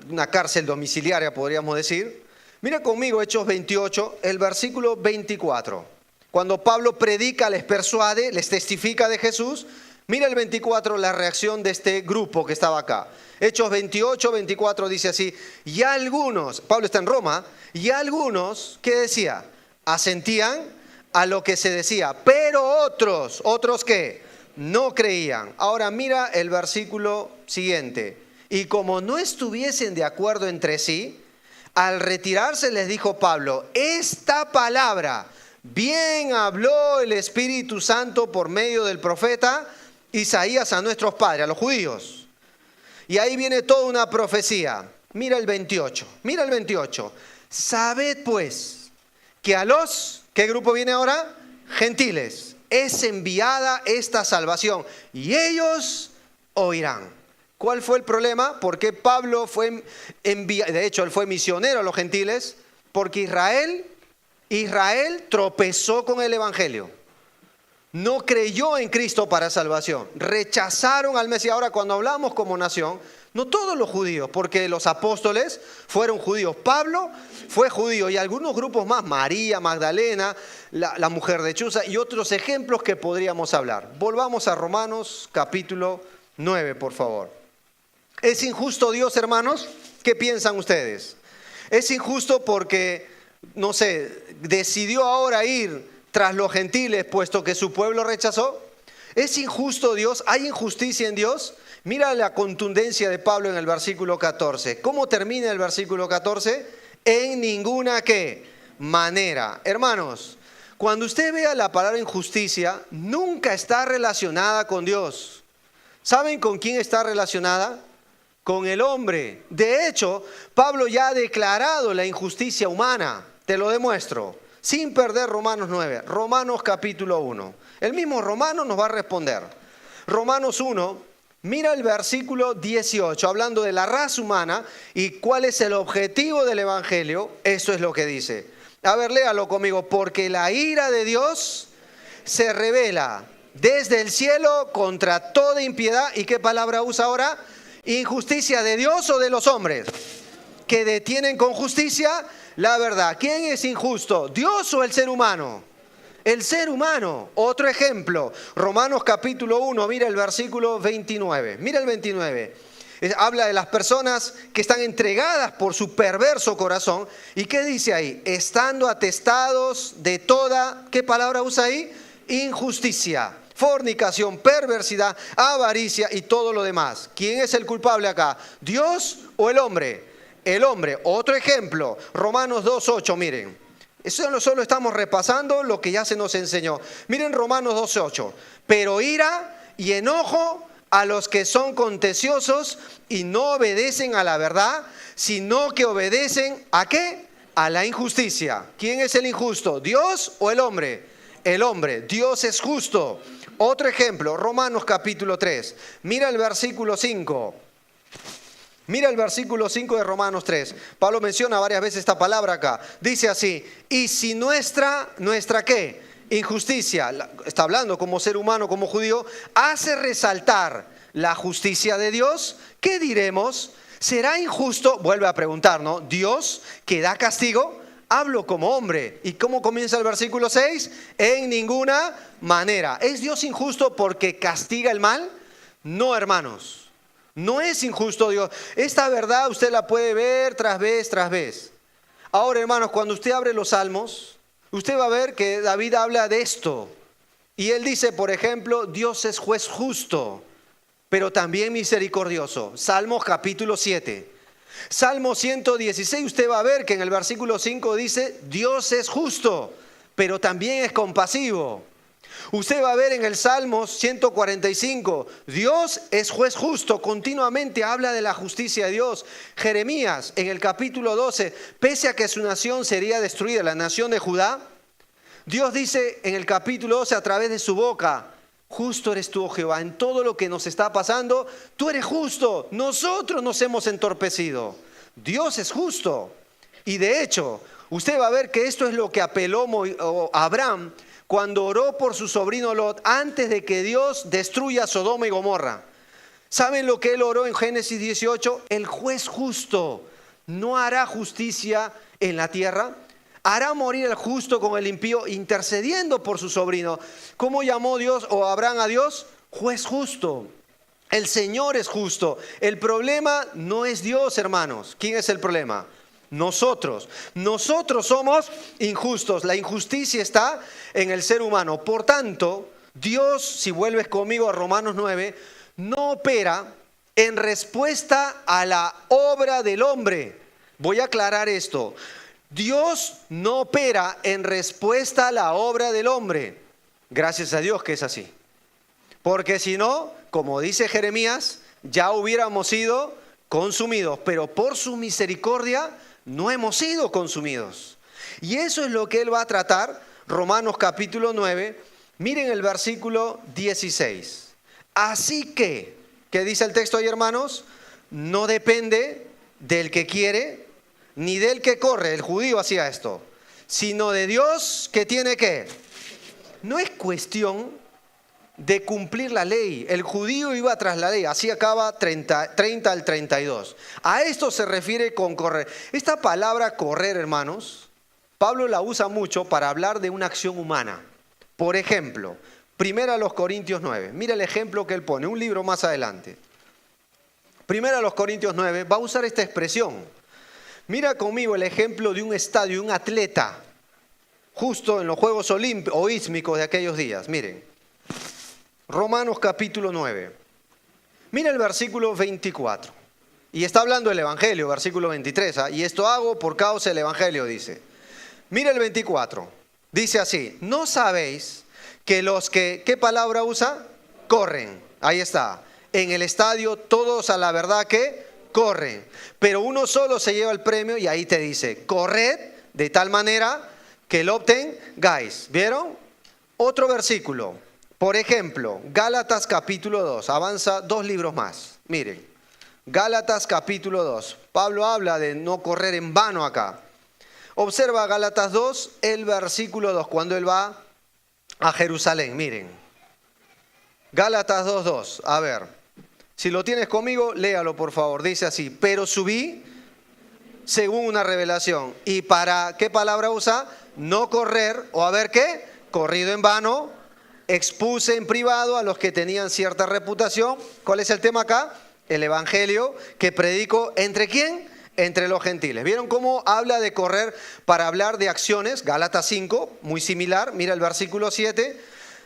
una cárcel domiciliaria podríamos decir. Mira conmigo Hechos 28, el versículo 24. Cuando Pablo predica, les persuade, les testifica de Jesús. Mira el 24, la reacción de este grupo que estaba acá. Hechos 28, 24 dice así: y algunos, Pablo está en Roma, y algunos, ¿qué decía? Asentían a lo que se decía, pero otros ¿qué? No creían. Ahora mira el versículo siguiente. Y como no estuviesen de acuerdo entre sí, al retirarse les dijo Pablo: esta palabra bien habló el Espíritu Santo por medio del profeta Isaías a nuestros padres, a los judíos. Y ahí viene toda una profecía. Mira el 28. Sabed pues que a los, ¿qué grupo viene ahora? Gentiles. Es enviada esta salvación y ellos oirán. ¿Cuál fue el problema? Porque Pablo fue enviado, de hecho él fue misionero a los gentiles, porque Israel tropezó con el evangelio. No creyó en Cristo para salvación. Rechazaron al Mesías. Ahora, cuando hablamos como nación, no todos los judíos, porque los apóstoles fueron judíos. Pablo fue judío y algunos grupos más, María, Magdalena, la mujer de Chuza y otros ejemplos que podríamos hablar. Volvamos a Romanos capítulo 9, por favor. ¿Es injusto Dios, hermanos? ¿Qué piensan ustedes? ¿Es injusto porque, no sé, decidió ahora ir tras los gentiles, puesto que su pueblo rechazó? ¿Es injusto Dios? ¿Hay injusticia en Dios? Mira la contundencia de Pablo en el versículo 14. ¿Cómo termina el versículo 14? En ninguna ¿qué? Manera. Hermanos, cuando usted vea la palabra injusticia, nunca está relacionada con Dios. ¿Saben con quién está relacionada? Con el hombre. De hecho, Pablo ya ha declarado la injusticia humana. Te lo demuestro. Sin perder Romanos 9, Romanos capítulo 1. El mismo Romano nos va a responder. Romanos 1, mira el versículo 18, hablando de la raza humana y cuál es el objetivo del evangelio. Eso es lo que dice. A ver, léalo conmigo. Porque la ira de Dios se revela desde el cielo contra toda impiedad. ¿Y qué palabra usa ahora? ¿Injusticia de Dios o de los hombres? Que detienen con justicia la verdad. ¿Quién es injusto? ¿Dios o el ser humano? El ser humano. Otro ejemplo, Romanos capítulo 1, mira el versículo 29. Mira el 29. Habla de las personas que están entregadas por su perverso corazón. ¿Y qué dice ahí? Estando atestados de toda, ¿qué palabra usa ahí? Injusticia, fornicación, perversidad, avaricia y todo lo demás. ¿Quién es el culpable acá? ¿Dios o el hombre? El hombre. Otro ejemplo, Romanos 2:8, miren. Eso solo estamos repasando lo que ya se nos enseñó. Miren Romanos 2:8. Pero ira y enojo a los que son contenciosos y no obedecen a la verdad, sino que obedecen ¿a qué? a la injusticia. ¿Quién es el injusto? ¿Dios o el hombre? El hombre. Dios es justo. Otro ejemplo, Romanos capítulo 3. Mira el versículo 5. Mira el versículo 5 de Romanos 3. Pablo menciona varias veces esta palabra acá. Dice así: y si nuestra ¿qué? Injusticia, está hablando como ser humano, como judío, hace resaltar la justicia de Dios, ¿qué diremos? ¿Será injusto? Vuelve a preguntar, ¿no? Dios que da castigo. Hablo como hombre. ¿Y cómo comienza el versículo 6? En ninguna manera. ¿Es Dios injusto porque castiga el mal? No, hermanos. No es injusto Dios. Esta verdad usted la puede ver tras vez. Ahora, hermanos, cuando usted abre los Salmos, usted va a ver que David habla de esto. Y él dice, por ejemplo, Dios es juez justo, pero también misericordioso. Salmos capítulo 7. Salmo 116, usted va a ver que en el versículo 5 dice, Dios es justo, pero también es compasivo. Usted va a ver en el Salmo 145, Dios es juez justo, continuamente habla de la justicia de Dios. Jeremías en el capítulo 12, pese a que su nación sería destruida, la nación de Judá, Dios dice en el capítulo 12 a través de su boca, justo eres tú, oh Jehová, en todo lo que nos está pasando, tú eres justo, nosotros nos hemos entorpecido. Dios es justo. Y de hecho, usted va a ver que esto es lo que apeló Abraham cuando oró por su sobrino Lot antes de que Dios destruya Sodoma y Gomorra. ¿Saben lo que él oró en Génesis 18? El juez justo no hará justicia en la tierra. Hará morir el justo con el impío, intercediendo por su sobrino. ¿Cómo llamó Dios o Abraham a Dios? Juez justo. El Señor es justo. El problema no es Dios, hermanos. ¿Quién es el problema? Nosotros. Nosotros somos injustos. La injusticia está en el ser humano. Por tanto, Dios, si vuelves conmigo a Romanos 9, no opera en respuesta a la obra del hombre. Voy a aclarar esto. Dios no opera en respuesta a la obra del hombre. Gracias a Dios que es así. Porque si no, como dice Jeremías, ya hubiéramos sido consumidos. Pero por su misericordia no hemos sido consumidos. Y eso es lo que él va a tratar. Romanos capítulo 9. Miren el versículo 16. Así que, ¿qué dice el texto ahí, hermanos? No depende del que quiere ni del que corre, el judío hacía esto, sino de Dios que tiene que. No es cuestión de cumplir la ley. El judío iba tras la ley, así acaba 30 al 32. A esto se refiere con correr. Esta palabra correr, hermanos, Pablo la usa mucho para hablar de una acción humana. Por ejemplo, 1 Corintios 9. Mira el ejemplo que él pone, un libro más adelante. 1 Corintios 9 va a usar esta expresión. Mira conmigo el ejemplo de un estadio, un atleta, justo en los Juegos Olímpicos o Ísmicos de aquellos días. Miren, Romanos capítulo 9. Mira el versículo 24. Y está hablando el Evangelio, versículo 23. Y esto hago por causa del Evangelio, dice. Mira el 24. Dice así, ¿no sabéis que los que, ¿qué palabra usa? Corren. Ahí está. En el estadio todos a la verdad que corren, pero uno solo se lleva el premio y ahí te dice, corred de tal manera que lo obtengáis. ¿Vieron? Otro versículo, por ejemplo, Gálatas capítulo 2, avanza 2 libros más. Miren, Gálatas capítulo 2, Pablo habla de no correr en vano acá. Observa Gálatas 2, el versículo 2, cuando él va a Jerusalén. Miren, Gálatas 2:2, a ver. Si lo tienes conmigo, léalo por favor. Dice así, pero subí según una revelación. ¿Y para qué palabra usa? No correr, o a ver qué, corrido en vano, expuse en privado a los que tenían cierta reputación. ¿Cuál es el tema acá? El evangelio que predico, ¿entre quién? Entre los gentiles. ¿Vieron cómo habla de correr para hablar de acciones? Gálatas 5, muy similar. Mira el versículo 7.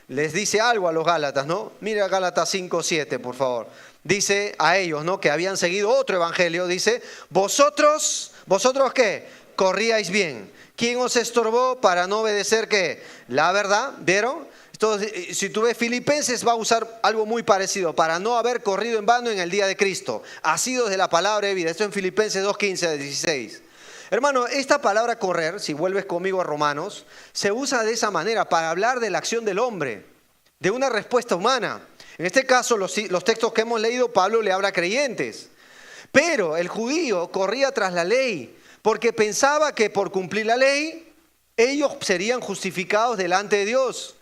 Les dice algo a los Gálatas, ¿no? Mira Gálatas 5:7, por favor. Dice a ellos, ¿no? Que habían seguido otro evangelio. Dice, ¿vosotros qué? Corríais bien. ¿Quién os estorbó para no obedecer qué? La verdad, ¿vieron? Entonces, si tú ves Filipenses va a usar algo muy parecido, para no haber corrido en vano en el día de Cristo, asidos de la palabra de vida. Esto en Filipenses 2:15-16. Hermano, esta palabra correr, si vuelves conmigo a Romanos, se usa de esa manera para hablar de la acción del hombre, de una respuesta humana. En este caso, los textos que hemos leído, Pablo le habla a creyentes. Pero el judío corría tras la ley porque pensaba que por cumplir la ley, ellos serían justificados delante de Dios.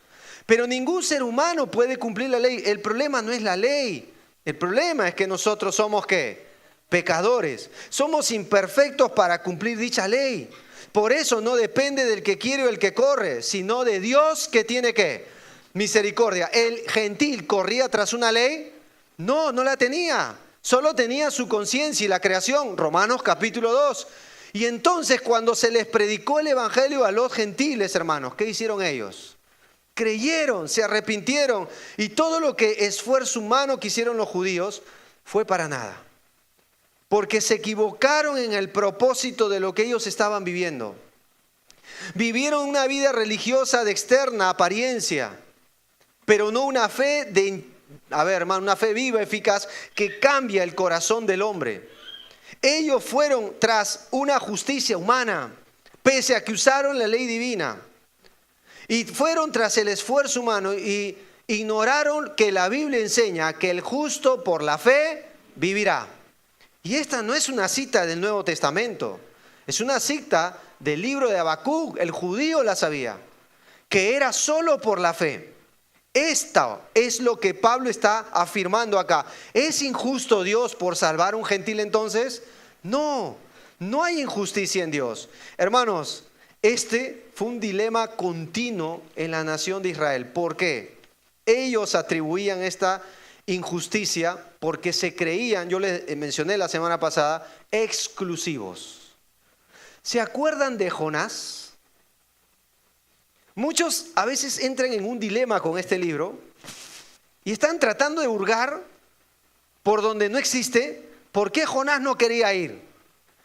Pero ningún ser humano puede cumplir la ley. El problema no es la ley. El problema es que nosotros somos, ¿qué? Pecadores. Somos imperfectos para cumplir dicha ley. Por eso no depende del que quiere o el que corre, sino de Dios que tiene, ¿qué? Misericordia. ¿El gentil corría tras una ley? No, no la tenía. Solo tenía su conciencia y la creación. Romanos capítulo 2. Y entonces cuando se les predicó el evangelio a los gentiles, hermanos, ¿qué hicieron ellos? Creyeron, se arrepintieron. Y todo lo que esfuerzo humano que hicieron los judíos fue para nada. Porque se equivocaron en el propósito de lo que ellos estaban viviendo. Vivieron una vida religiosa de externa apariencia, pero no una fe una fe viva, eficaz, que cambia el corazón del hombre. Ellos fueron tras una justicia humana, pese a que usaron la ley divina. Y fueron tras el esfuerzo humano y ignoraron que la Biblia enseña que el justo por la fe vivirá. Y esta no es una cita del Nuevo Testamento, es una cita del libro de Habacuc. El judío la sabía, que era solo por la fe. Esto es lo que Pablo está afirmando acá. ¿Es injusto Dios por salvar a un gentil entonces? No, no hay injusticia en Dios. Hermanos, este fue un dilema continuo en la nación de Israel. ¿Por qué? Ellos atribuían esta injusticia porque se creían, yo les mencioné la semana pasada, exclusivos. ¿Se acuerdan de Jonás? Muchos a veces entran en un dilema con este libro y están tratando de hurgar por donde no existe por qué Jonás no quería ir.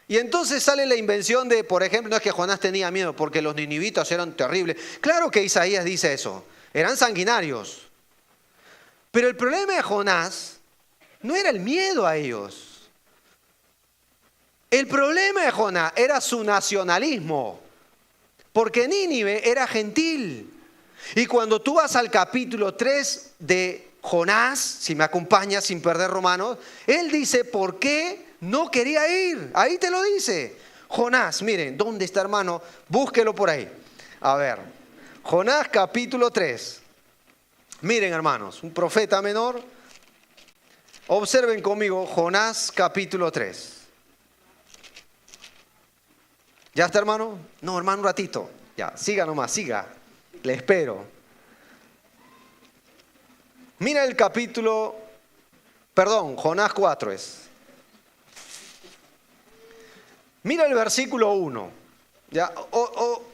Y entonces sale la invención de, por ejemplo, no es que Jonás tenía miedo porque los ninivitas eran terribles. Claro que Isaías dice eso, eran sanguinarios. Pero el problema de Jonás no era el miedo a ellos. El problema de Jonás era su nacionalismo. Porque Nínive era gentil. Y cuando tú vas al capítulo 3 de Jonás, si me acompañas sin perder Romanos, él dice por qué no quería ir. Ahí te lo dice. Jonás, miren, ¿dónde está, hermano? Búsquelo por ahí. A ver, Jonás capítulo 3. Miren, hermanos, un profeta menor. Observen conmigo Jonás capítulo 3. ¿Ya está, hermano? No, hermano, un ratito. Ya, siga nomás, siga. Le espero. Mira el capítulo, Jonás 4 es. Mira el versículo 1. ¿Ya?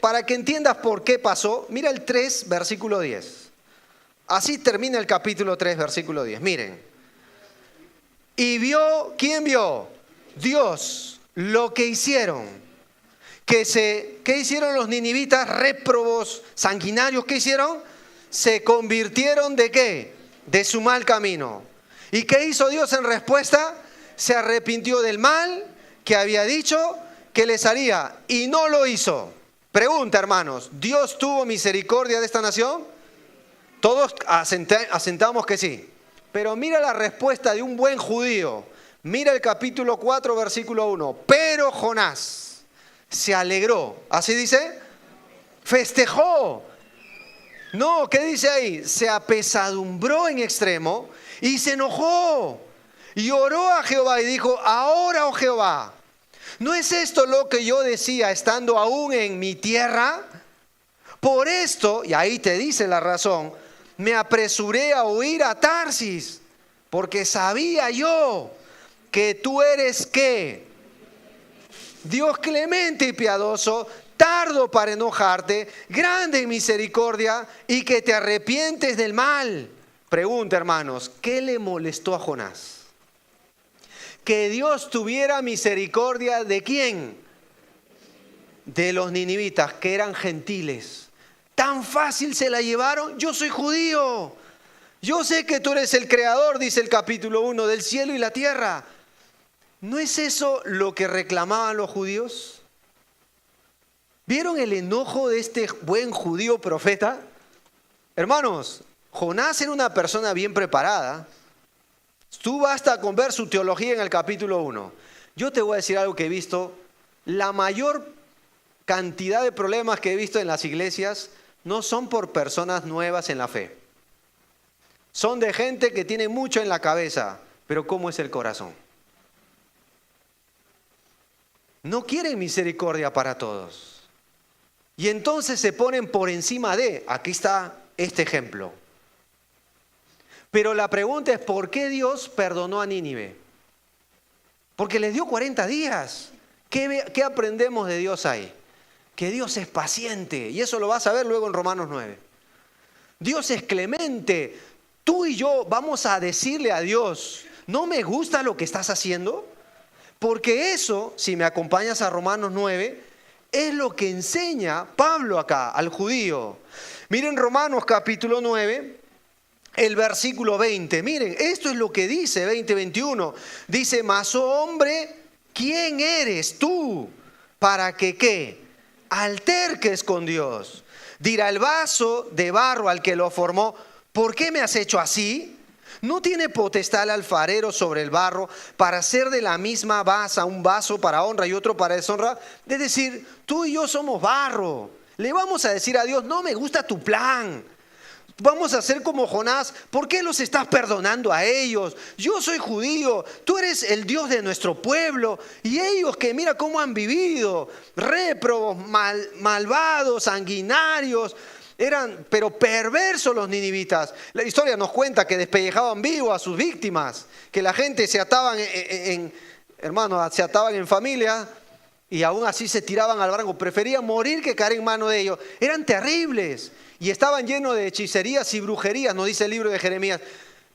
Para que entiendas por qué pasó, mira el 3, versículo 10. Así termina el capítulo 3, versículo 10. Miren. Y vio, ¿quién vio? Dios, lo que hicieron. ¿Qué hicieron los ninivitas? Réprobos, sanguinarios, ¿qué hicieron? Se convirtieron ¿de qué? De su mal camino. ¿Y qué hizo Dios en respuesta? Se arrepintió del mal que había dicho que les haría y no lo hizo. Pregunta, hermanos, ¿Dios tuvo misericordia de esta nación? Todos asentamos que sí. Pero mira la respuesta de un buen judío. Mira el capítulo 4, versículo 1. Pero Jonás se alegró, ¿así dice? Festejó. No, ¿qué dice ahí? Se apesadumbró en extremo y se enojó. Y oró a Jehová y dijo, ahora, oh Jehová, ¿no es esto lo que yo decía estando aún en mi tierra? Por esto, y ahí te dice la razón, me apresuré a huir a Tarsis, porque sabía yo que tú eres, ¿qué? Dios clemente y piadoso, tardo para enojarte, grande en misericordia y que te arrepientes del mal. Pregunta, hermanos, ¿qué le molestó a Jonás? Que Dios tuviera misericordia ¿de quién? De los ninivitas, que eran gentiles. Tan fácil se la llevaron. Yo soy judío. Yo sé que tú eres el creador, dice el capítulo 1, del cielo y la tierra. ¿No es eso lo que reclamaban los judíos? ¿Vieron el enojo de este buen judío profeta? Hermanos, Jonás era una persona bien preparada. Tú basta con ver su teología en el capítulo 1. Yo te voy a decir algo que he visto. La mayor cantidad de problemas que he visto en las iglesias no son por personas nuevas en la fe. Son de gente que tiene mucho en la cabeza, pero ¿cómo es el corazón? No quieren misericordia para todos. Y entonces se ponen por encima de, aquí está este ejemplo. Pero la pregunta es, ¿por qué Dios perdonó a Nínive? Porque les dio 40 días. ¿Qué aprendemos de Dios ahí? Que Dios es paciente, y eso lo vas a ver luego en Romanos 9. Dios es clemente. Tú y yo vamos a decirle a Dios, ¿no me gusta lo que estás haciendo? Porque eso, si me acompañas a Romanos 9, es lo que enseña Pablo acá al judío. Miren Romanos capítulo 9, el versículo 20. Miren, esto es lo que dice 20-21. Dice, mas oh hombre, ¿quién eres tú para que qué? Alterques con Dios. Dirá el vaso de barro al que lo formó, ¿por qué me has hecho así? ¿No tiene potestad el alfarero sobre el barro para hacer de la misma basa un vaso para honra y otro para deshonra? Es decir, tú y yo somos barro. Le vamos a decir a Dios, no me gusta tu plan. Vamos a ser como Jonás. ¿Por qué los estás perdonando a ellos? Yo soy judío, tú eres el Dios de nuestro pueblo. Y ellos que mira cómo han vivido, réprobos, malvados, sanguinarios. Eran, pero perversos los ninivitas. La historia nos cuenta que despellejaban vivo a sus víctimas, que la gente se ataban se ataban en familia y aún así se tiraban al barranco. Preferían morir que caer en manos de ellos. Eran terribles y estaban llenos de hechicerías y brujerías, nos dice el libro de Jeremías.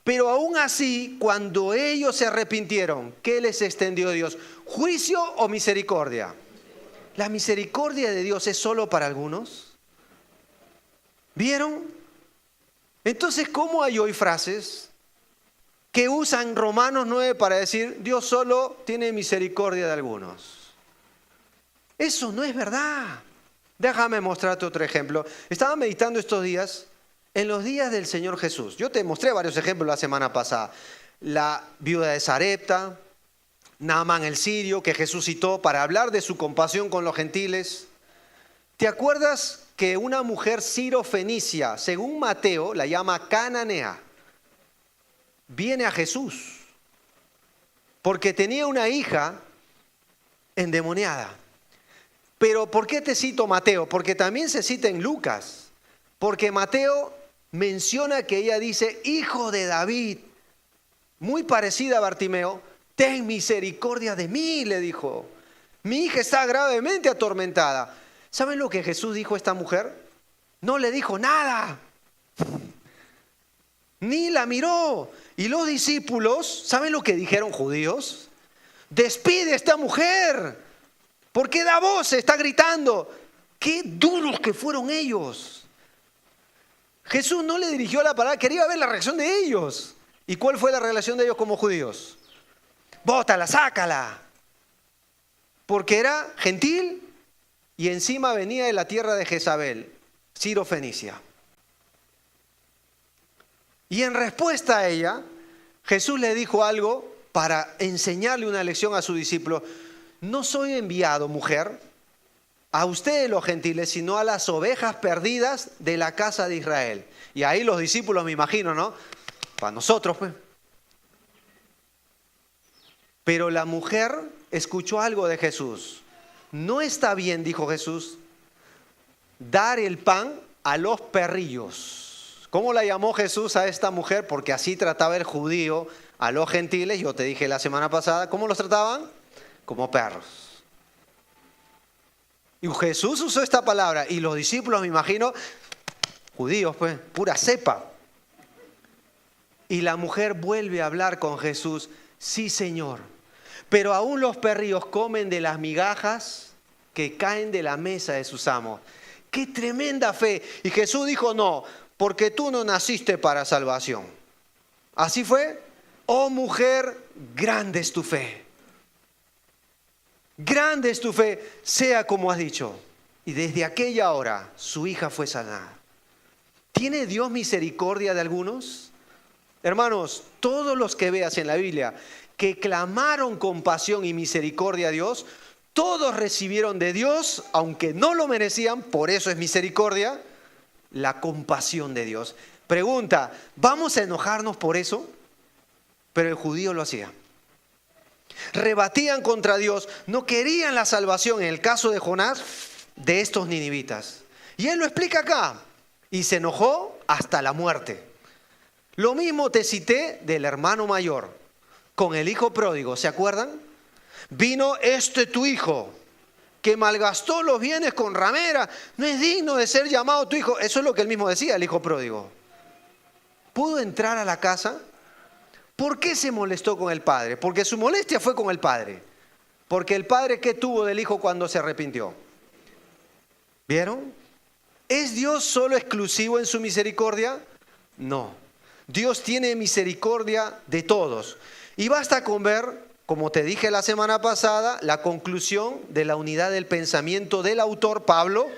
Pero aún así, cuando ellos se arrepintieron, ¿qué les extendió Dios? ¿Juicio o misericordia? La misericordia de Dios es solo para algunos. ¿Vieron? Entonces, ¿cómo hay hoy frases que usan Romanos 9 para decir Dios solo tiene misericordia de algunos? Eso no es verdad. Déjame mostrarte otro ejemplo. Estaba meditando estos días en los días del Señor Jesús. Yo te mostré varios ejemplos la semana pasada. La viuda de Sarepta, Naamán el sirio, que Jesús citó para hablar de su compasión con los gentiles. ¿Te acuerdas que una mujer sirofenicia, según Mateo, la llama cananea, viene a Jesús porque tenía una hija endemoniada? Pero ¿por qué te cito Mateo? Porque también se cita en Lucas. Porque Mateo menciona que ella dice, hijo de David, muy parecida a Bartimeo, ten misericordia de mí, le dijo. Mi hija está gravemente atormentada. ¿Saben lo que Jesús dijo a esta mujer? No le dijo nada. Ni la miró. Y los discípulos, ¿saben lo que dijeron judíos? Despide a esta mujer. ¿Por qué da voz? Está gritando. Qué duros que fueron ellos. Jesús no le dirigió la palabra, quería ver la reacción de ellos. ¿Y cuál fue la relación de ellos como judíos? Bótala, sácala. Porque era gentil y encima venía de la tierra de Jezabel, Sirofenicia. Y en respuesta a ella, Jesús le dijo algo para enseñarle una lección a su discípulo. No soy enviado, mujer, a ustedes los gentiles, sino a las ovejas perdidas de la casa de Israel. Y ahí los discípulos, me imagino, ¿no? Para nosotros, pues. Pero la mujer escuchó algo de Jesús. No está bien, dijo Jesús, dar el pan a los perrillos. ¿Cómo la llamó Jesús a esta mujer? Porque así trataba el judío a los gentiles. Yo te dije la semana pasada, ¿cómo los trataban? Como perros. Y Jesús usó esta palabra y los discípulos, me imagino, judíos, pues, pura cepa. Y la mujer vuelve a hablar con Jesús. Sí, Señor, pero aún los perrillos comen de las migajas que caen de la mesa de sus amos. ¡Qué tremenda fe! Y Jesús dijo, no, porque tú no naciste para salvación. Así fue. Oh mujer, grande es tu fe. Grande es tu fe, sea como has dicho. y desde aquella hora su hija fue sanada. ¿Tiene Dios misericordia de algunos? Hermanos, todos los que veas en la Biblia que clamaron compasión y misericordia a Dios, todos recibieron de Dios, aunque no lo merecían, por eso es misericordia, la compasión de Dios. Pregunta, ¿vamos a enojarnos por eso? Pero el judío lo hacía. Rebatían contra Dios, no querían la salvación, en el caso de Jonás, de estos ninivitas. Y él lo explica acá, y se enojó hasta la muerte. Lo mismo te cité del hermano mayor, con el hijo pródigo, ¿se acuerdan? Vino tu hijo, que malgastó los bienes con ramera, no es digno de ser llamado tu hijo. Eso es lo que él mismo decía, el hijo pródigo. ¿Pudo entrar a la casa? ¿Por qué se molestó con el padre? Porque su molestia fue con el padre. Porque el padre, ¿qué tuvo del hijo cuando se arrepintió? ¿Vieron? ¿Es Dios solo exclusivo en su misericordia? No. Dios tiene misericordia de todos. Y basta con ver, como te dije la semana pasada, la conclusión de la unidad del pensamiento del autor Pablo,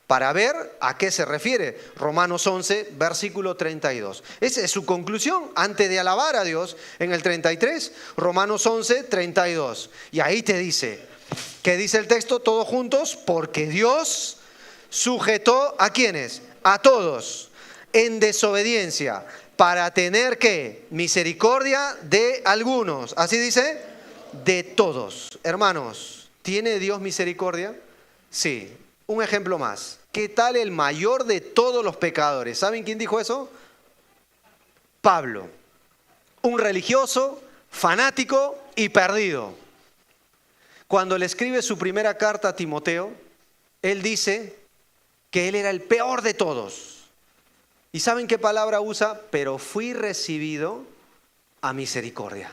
para ver a qué se refiere. Romanos 11, versículo 32. Esa es su conclusión antes de alabar a Dios en el 33. Romanos 11, 32. Y ahí te dice, ¿qué dice el texto? Todos juntos, porque Dios sujetó ¿a quiénes? A todos en desobediencia para tener ¿qué? Misericordia de algunos. ¿Así dice? De todos. Hermanos, ¿tiene Dios misericordia? Sí. Un ejemplo más. ¿Qué tal el mayor de todos los pecadores? ¿Saben quién dijo eso? Pablo. Un religioso, fanático y perdido. Cuando le escribe su primera carta a Timoteo, él dice que él era el peor de todos. ¿Y saben qué palabra usa? Pero fui recibido a misericordia.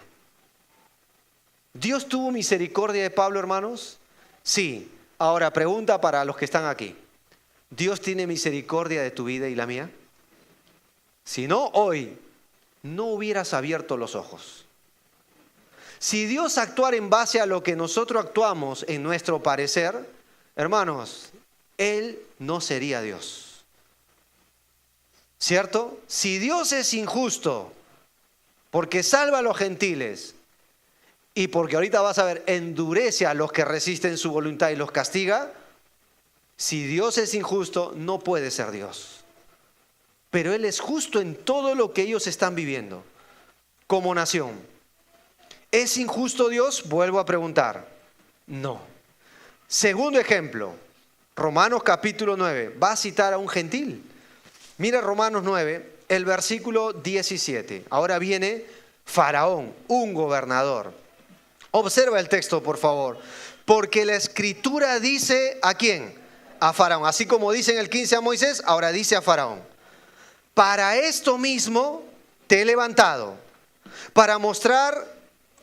¿Dios tuvo misericordia de Pablo, hermanos? Sí. Ahora, pregunta para los que están aquí. ¿Dios tiene misericordia de tu vida y la mía? Si no, hoy no hubieras abierto los ojos. Si Dios actuara en base a lo que nosotros actuamos en nuestro parecer, hermanos, Él no sería Dios. ¿Cierto? Si Dios es injusto porque salva a los gentiles, y porque ahorita vas a ver, endurece a los que resisten su voluntad y los castiga. Si Dios es injusto, no puede ser Dios. Pero Él es justo en todo lo que ellos están viviendo como nación. ¿Es injusto Dios? Vuelvo a preguntar. No. Segundo ejemplo, Romanos capítulo 9. Va a citar a un gentil. Mira Romanos 9, el versículo 17. Ahora viene Faraón, un gobernador. Observa el texto, por favor. Porque la Escritura dice ¿a quién? A Faraón. Así como dice en el 15 a Moisés, ahora dice a Faraón. Para esto mismo te he levantado, para mostrar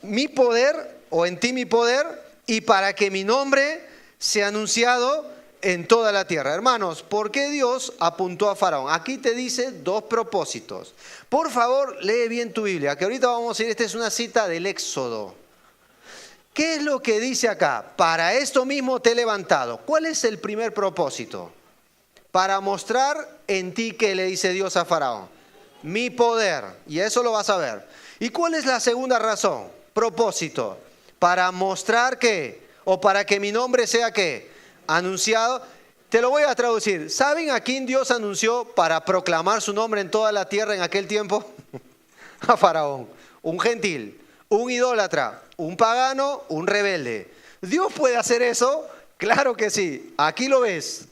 mi poder, o en ti mi poder, y para que mi nombre sea anunciado en toda la tierra. Hermanos, ¿por qué Dios apuntó a Faraón? Aquí te dice dos propósitos. Por favor, lee bien tu Biblia, que ahorita vamos a ir, esta es una cita del Éxodo. ¿Qué es lo que dice acá? Para esto mismo te he levantado. ¿Cuál es el primer propósito? Para mostrar en ti, ¿qué le dice Dios a Faraón? Mi poder. Y eso lo vas a ver. ¿Y cuál es la segunda razón? Propósito. Para mostrar ¿qué? O para que mi nombre sea ¿qué? Anunciado. Te lo voy a traducir. ¿Saben a quién Dios anunció para proclamar su nombre en toda la tierra en aquel tiempo? A Faraón. Un gentil, un idólatra, un pagano, un rebelde. ¿Dios puede hacer eso? Claro que sí. Aquí lo ves.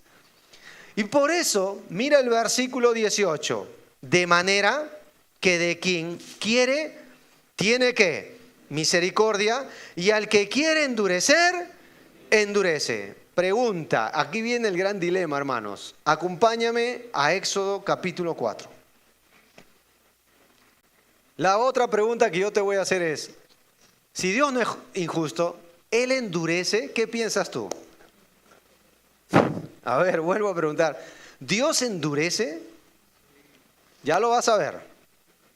Y por eso, mira el versículo 18. De manera que de quien quiere, tiene que misericordia, y al que quiere endurecer, endurece. Pregunta, aquí viene el gran dilema, hermanos. Acompáñame a Éxodo capítulo 4. La otra pregunta que yo te voy a hacer es, si Dios no es injusto, Él endurece, ¿qué piensas tú? A ver, vuelvo a preguntar. ¿Dios endurece? Ya lo vas a ver.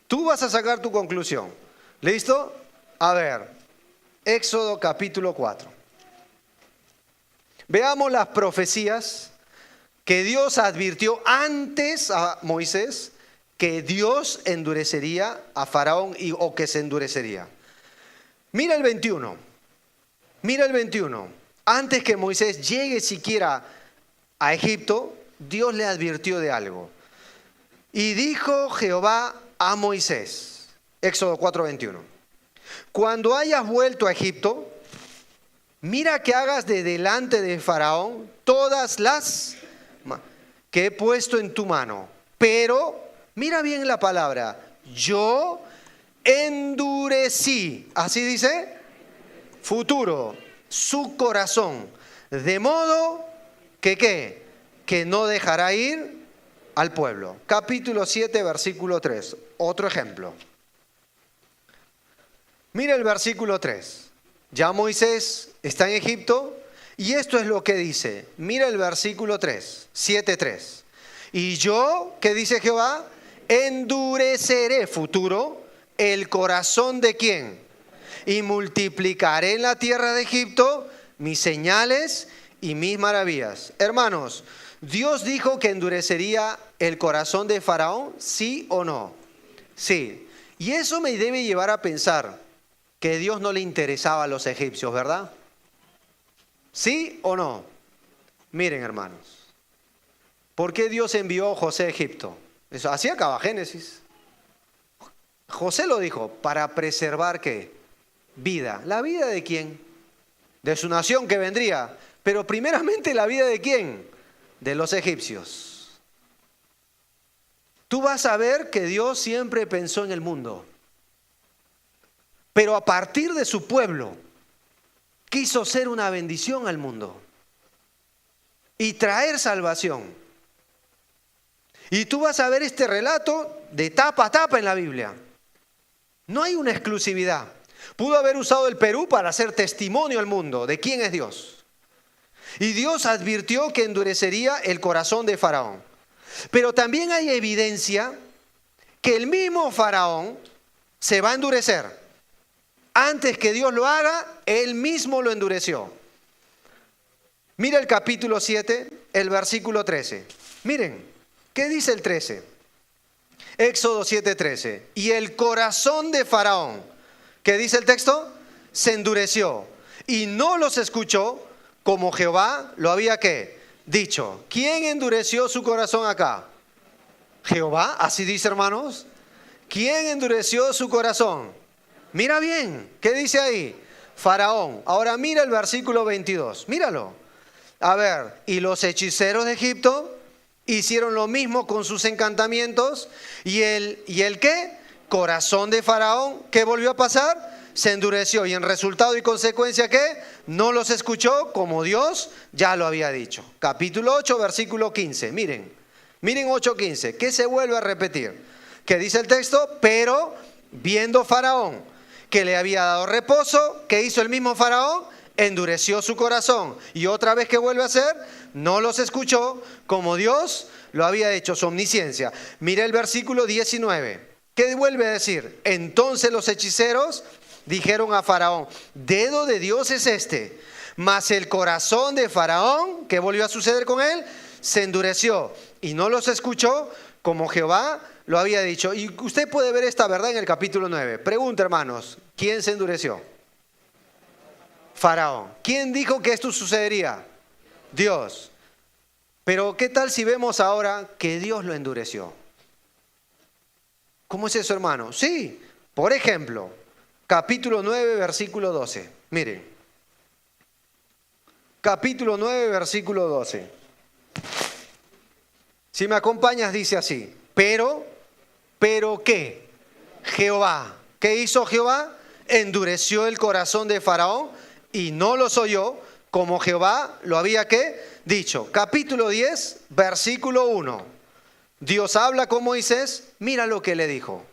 Tú vas a sacar tu conclusión. ¿Listo? A ver, Éxodo capítulo 4. Veamos las profecías que Dios advirtió antes a Moisés que Dios endurecería a Faraón o que se endurecería. Mira el 21. Mira el 21. Antes que Moisés llegue siquiera a Egipto, Dios le advirtió de algo. Y dijo Jehová a Moisés, Éxodo 4:21, cuando hayas vuelto a Egipto, mira que hagas de delante de Faraón todas las que he puesto en tu mano. Pero, mira bien la palabra, yo endurecí, así dice, futuro, su corazón, de modo que ¿qué? Que no dejará ir al pueblo. Capítulo 7, versículo 3, otro ejemplo. Mira el versículo 3. Ya Moisés está en Egipto y esto es lo que dice. Mira el versículo 3, 7:3. Y yo, ¿qué dice Jehová? Endureceré, futuro, el corazón de ¿quién? Y multiplicaré en la tierra de Egipto mis señales y mis maravillas. Hermanos, ¿Dios dijo que endurecería el corazón de Faraón? ¿Sí o no? Sí. Y eso me debe llevar a pensar que a Dios no le interesaba a los egipcios, ¿verdad? ¿Sí o no? Miren, hermanos, ¿por qué Dios envió a José a Egipto? Eso, así acaba Génesis. José lo dijo, para preservar ¿qué? Vida. ¿La vida de quién? De su nación que vendría. Pero primeramente la vida de quién? De los egipcios. Tú vas a ver que Dios siempre pensó en el mundo. Pero a partir de su pueblo, quiso ser una bendición al mundo y traer salvación. Y tú vas a ver este relato de tapa a tapa en la Biblia. No hay una exclusividad. Pudo haber usado el Perú para hacer testimonio al mundo de quién es Dios. Y Dios advirtió que endurecería el corazón de Faraón. Pero también hay evidencia que el mismo Faraón se va a endurecer. Antes que Dios lo haga, él mismo lo endureció. Mira el capítulo 7, el versículo 13. Miren, ¿qué dice el 13? Éxodo 7:13. Y el corazón de Faraón, ¿qué dice el texto? Se endureció y no los escuchó como Jehová lo había ¿qué? Dicho. ¿Quién endureció su corazón acá? Jehová, así dice, hermanos. ¿Quién endureció su corazón? Mira bien, ¿qué dice ahí? Faraón. Ahora mira el versículo 22, míralo. A ver, y los hechiceros de Egipto hicieron lo mismo con sus encantamientos. ¿Y el qué? Corazón de Faraón, ¿qué volvió a pasar? Se endureció. Y en resultado y consecuencia, ¿qué? No los escuchó como Dios ya lo había dicho. Capítulo 8, versículo 15. Miren 8:15. ¿Qué se vuelve a repetir? ¿Qué dice el texto? Pero viendo Faraón que le había dado reposo, ¿qué hizo el mismo Faraón? Endureció su corazón. Y otra vez que vuelve a hacer, no los escuchó como Dios lo había hecho, su omnisciencia. Mira el versículo 19. ¿Qué vuelve a decir? Entonces los hechiceros dijeron a Faraón, dedo de Dios es este. Mas el corazón de Faraón, ¿qué volvió a suceder con él? Se endureció y no los escuchó como Jehová lo había dicho. Y usted puede ver esta verdad en el capítulo 9. Pregunta, hermanos, ¿quién se endureció? Faraón. ¿Quién dijo que esto sucedería? Dios. Pero ¿qué tal si vemos ahora que Dios lo endureció? ¿Cómo es eso, hermano? Sí, por ejemplo, capítulo 9, versículo 12. Miren. Capítulo 9, versículo 12. Si me acompañas, dice así. Pero ¿qué? Jehová. ¿Qué hizo Jehová? Endureció el corazón de Faraón y no los oyó como Jehová lo había ¿qué? Dicho. Capítulo 10, versículo 1. Dios habla con Moisés, mira lo que le dijo.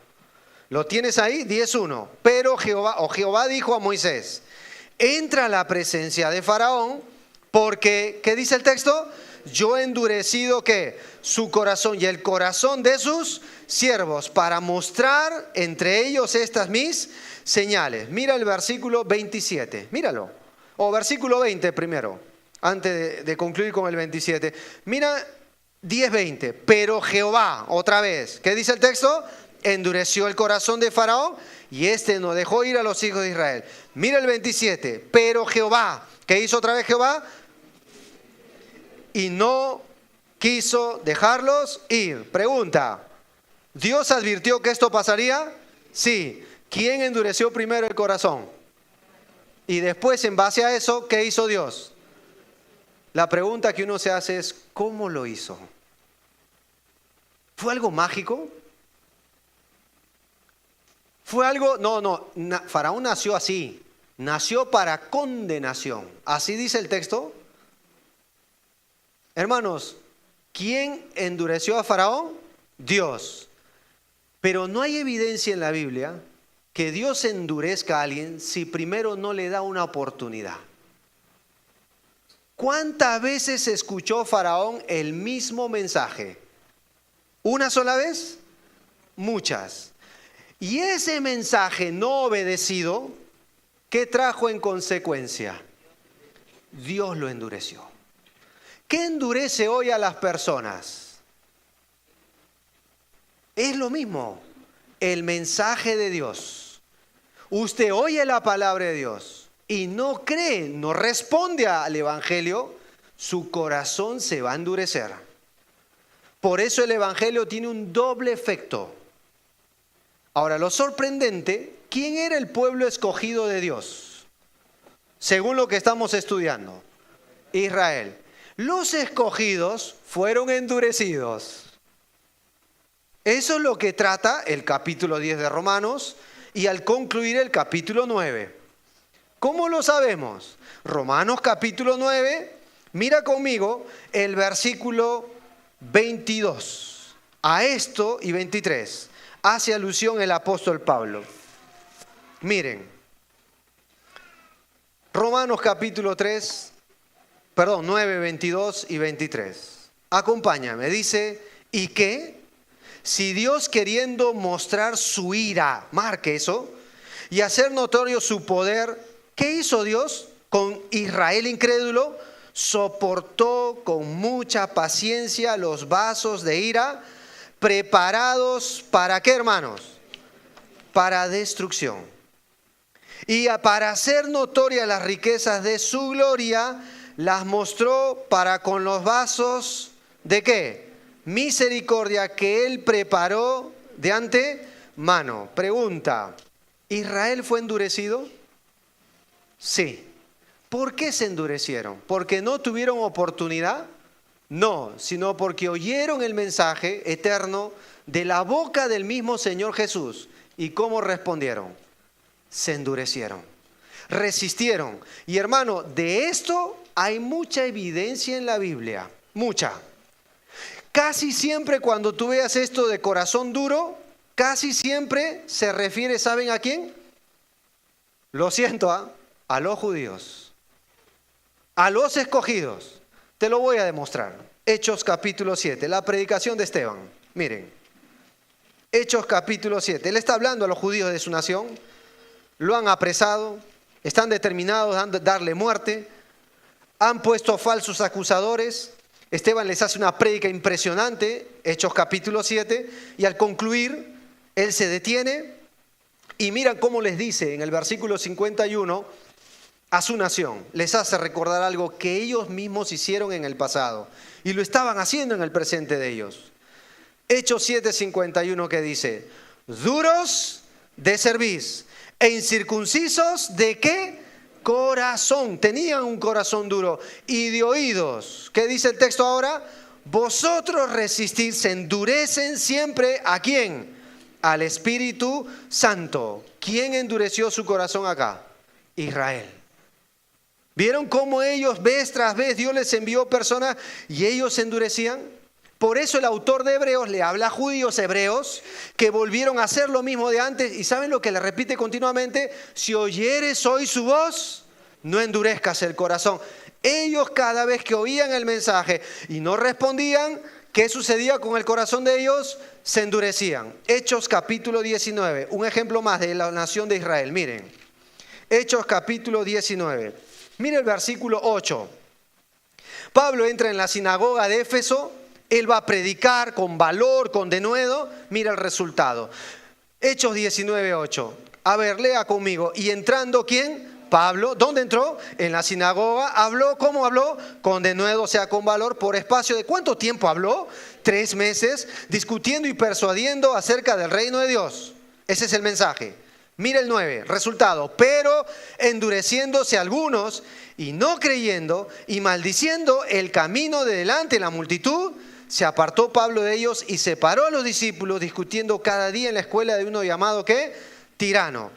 ¿Lo tienes ahí? 10:1. Pero Jehová dijo a Moisés, entra a la presencia de Faraón, porque, ¿qué dice el texto? Yo he endurecido ¿qué? Su corazón y el corazón de sus siervos para mostrar entre ellos estas mis señales. Mira el versículo 27, míralo. O versículo 20 primero, antes de concluir con el 27. Mira 10:20. Pero Jehová, otra vez, ¿qué dice el texto? Endureció el corazón de Faraón y este no dejó ir a los hijos de Israel. Mira el 27. Pero Jehová, ¿qué hizo otra vez Jehová? Y no quiso dejarlos ir. Pregunta, ¿Dios advirtió que esto pasaría? Sí. ¿Quién endureció primero el corazón? Y después, en base a eso, ¿qué hizo Dios? La pregunta que uno se hace es, ¿cómo lo hizo? ¿Fue algo mágico? ¿Fue algo? No, Faraón nació así. Nació para condenación. ¿Así dice el texto? Hermanos, ¿quién endureció a Faraón? Dios. Pero no hay evidencia en la Biblia que Dios endurezca a alguien si primero no le da una oportunidad. ¿Cuántas veces escuchó Faraón el mismo mensaje? ¿Una sola vez? Muchas. Y ese mensaje no obedecido, ¿qué trajo en consecuencia? Dios lo endureció. ¿Qué endurece hoy a las personas? Es lo mismo, el mensaje de Dios. Usted oye la palabra de Dios y no cree, no responde al evangelio, su corazón se va a endurecer. Por eso el evangelio tiene un doble efecto. Ahora, lo sorprendente, ¿quién era el pueblo escogido de Dios? Según lo que estamos estudiando, Israel. Los escogidos fueron endurecidos. Eso es lo que trata el capítulo 10 de Romanos y al concluir el capítulo 9. ¿Cómo lo sabemos? Romanos capítulo 9, mira conmigo el versículo 22. A esto y 23 hace alusión el apóstol Pablo. Miren, Romanos capítulo 9, 22 y 23. Acompáñame, dice, ¿y qué? Si Dios, queriendo mostrar su ira, marque eso, y hacer notorio su poder, ¿qué hizo Dios con Israel incrédulo? Soportó con mucha paciencia los vasos de ira preparados ¿para qué, hermanos? Para destrucción. Y para hacer notorias las riquezas de su gloria, las mostró para con los vasos ¿de qué? Misericordia que él preparó de antemano. Pregunta, ¿Israel fue endurecido? Sí. ¿Por qué se endurecieron? ¿Porque no tuvieron oportunidad? No, sino porque oyeron el mensaje eterno de la boca del mismo Señor Jesús. ¿Y cómo respondieron? Se endurecieron, resistieron. Y hermano, de esto hay mucha evidencia en la Biblia, mucha. Casi siempre cuando tú veas esto de corazón duro, casi siempre se refiere, ¿saben a quién? Lo siento, a los judíos, a los escogidos. Te lo voy a demostrar. Hechos capítulo 7, la predicación de Esteban. Miren, Hechos capítulo 7. Él está hablando a los judíos de su nación. Lo han apresado, están determinados a darle muerte. Han puesto falsos acusadores. Esteban les hace una prédica impresionante, Hechos capítulo 7, y al concluir, él se detiene y miran cómo les dice en el versículo 51 a su nación. Les hace recordar algo que ellos mismos hicieron en el pasado y lo estaban haciendo en el presente de ellos. Hechos 7:51 que dice, duros de cerviz e incircuncisos ¿de qué? Corazón. Tenían un corazón duro y de oídos. ¿Qué dice el texto ahora? Vosotros resistís, se endurecen siempre ¿a quién? Al Espíritu Santo. ¿Quién endureció su corazón acá? Israel. ¿Vieron cómo ellos vez tras vez Dios les envió personas y ellos se endurecían? Por eso el autor de Hebreos le habla a judíos hebreos que volvieron a hacer lo mismo de antes. ¿Y saben lo que le repite continuamente? Si oyeres hoy su voz, no endurezcas el corazón. Ellos cada vez que oían el mensaje y no respondían, ¿qué sucedía con el corazón de ellos? Se endurecían. Hechos capítulo 19, un ejemplo más de la nación de Israel. Miren, Hechos capítulo 19. Miren el versículo 8. Pablo entra en la sinagoga de Éfeso Él va a predicar con valor, con denuedo. Mira el resultado. Hechos 19:8. A ver, lea conmigo. Y entrando, ¿quién? Pablo. ¿Dónde entró? En la sinagoga. Habló. ¿Cómo habló? Con denuedo, o sea, con valor. ¿Por espacio de cuánto tiempo habló? 3 meses, discutiendo y persuadiendo acerca del reino de Dios. Ese es el mensaje. Mira el 9, resultado. Pero endureciéndose algunos y no creyendo y maldiciendo el camino de delante de la multitud, se apartó Pablo de ellos y separó a los discípulos, discutiendo cada día en la escuela de uno llamado, ¿qué? Tirano.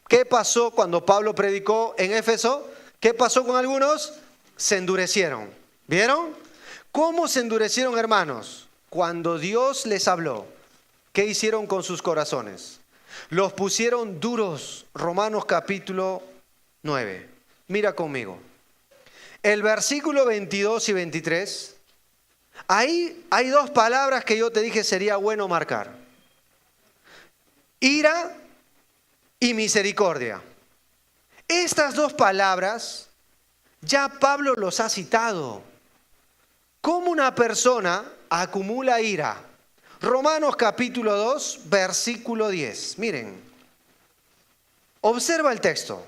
¿Qué pasó cuando Pablo predicó en Éfeso? ¿Qué pasó con algunos? Se endurecieron. ¿Vieron? ¿Cómo se endurecieron, hermanos? Cuando Dios les habló, ¿qué hicieron con sus corazones? Los pusieron duros. Romanos capítulo 9. Mira conmigo. El versículo 22 y 23. Ahí hay 2 palabras que yo te dije sería bueno marcar. Ira y misericordia. Estas 2 palabras ya Pablo los ha citado. ¿Cómo una persona acumula ira? Romanos capítulo 2, versículo 10. Miren, observa el texto.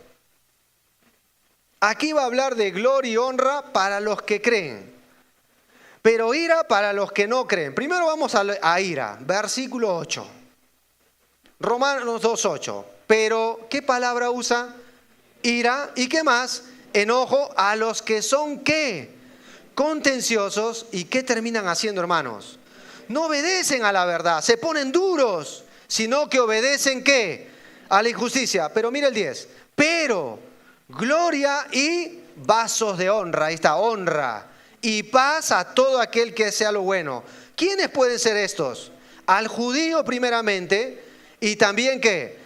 Aquí va a hablar de gloria y honra para los que creen, pero ira para los que no creen. Primero vamos a ira, versículo 8. Romanos 2, 8. Pero, ¿qué palabra usa? Ira. ¿Y qué más? Enojo a los que son, ¿qué? Contenciosos. ¿Y qué terminan haciendo, hermanos? No obedecen a la verdad, se ponen duros, sino que obedecen, ¿qué? A la injusticia. Pero mira el 10. Pero gloria y vasos de honra. Ahí está, honra. Y paz a todo aquel que sea lo bueno. ¿Quiénes pueden ser estos? Al judío primeramente. Y también, ¿qué?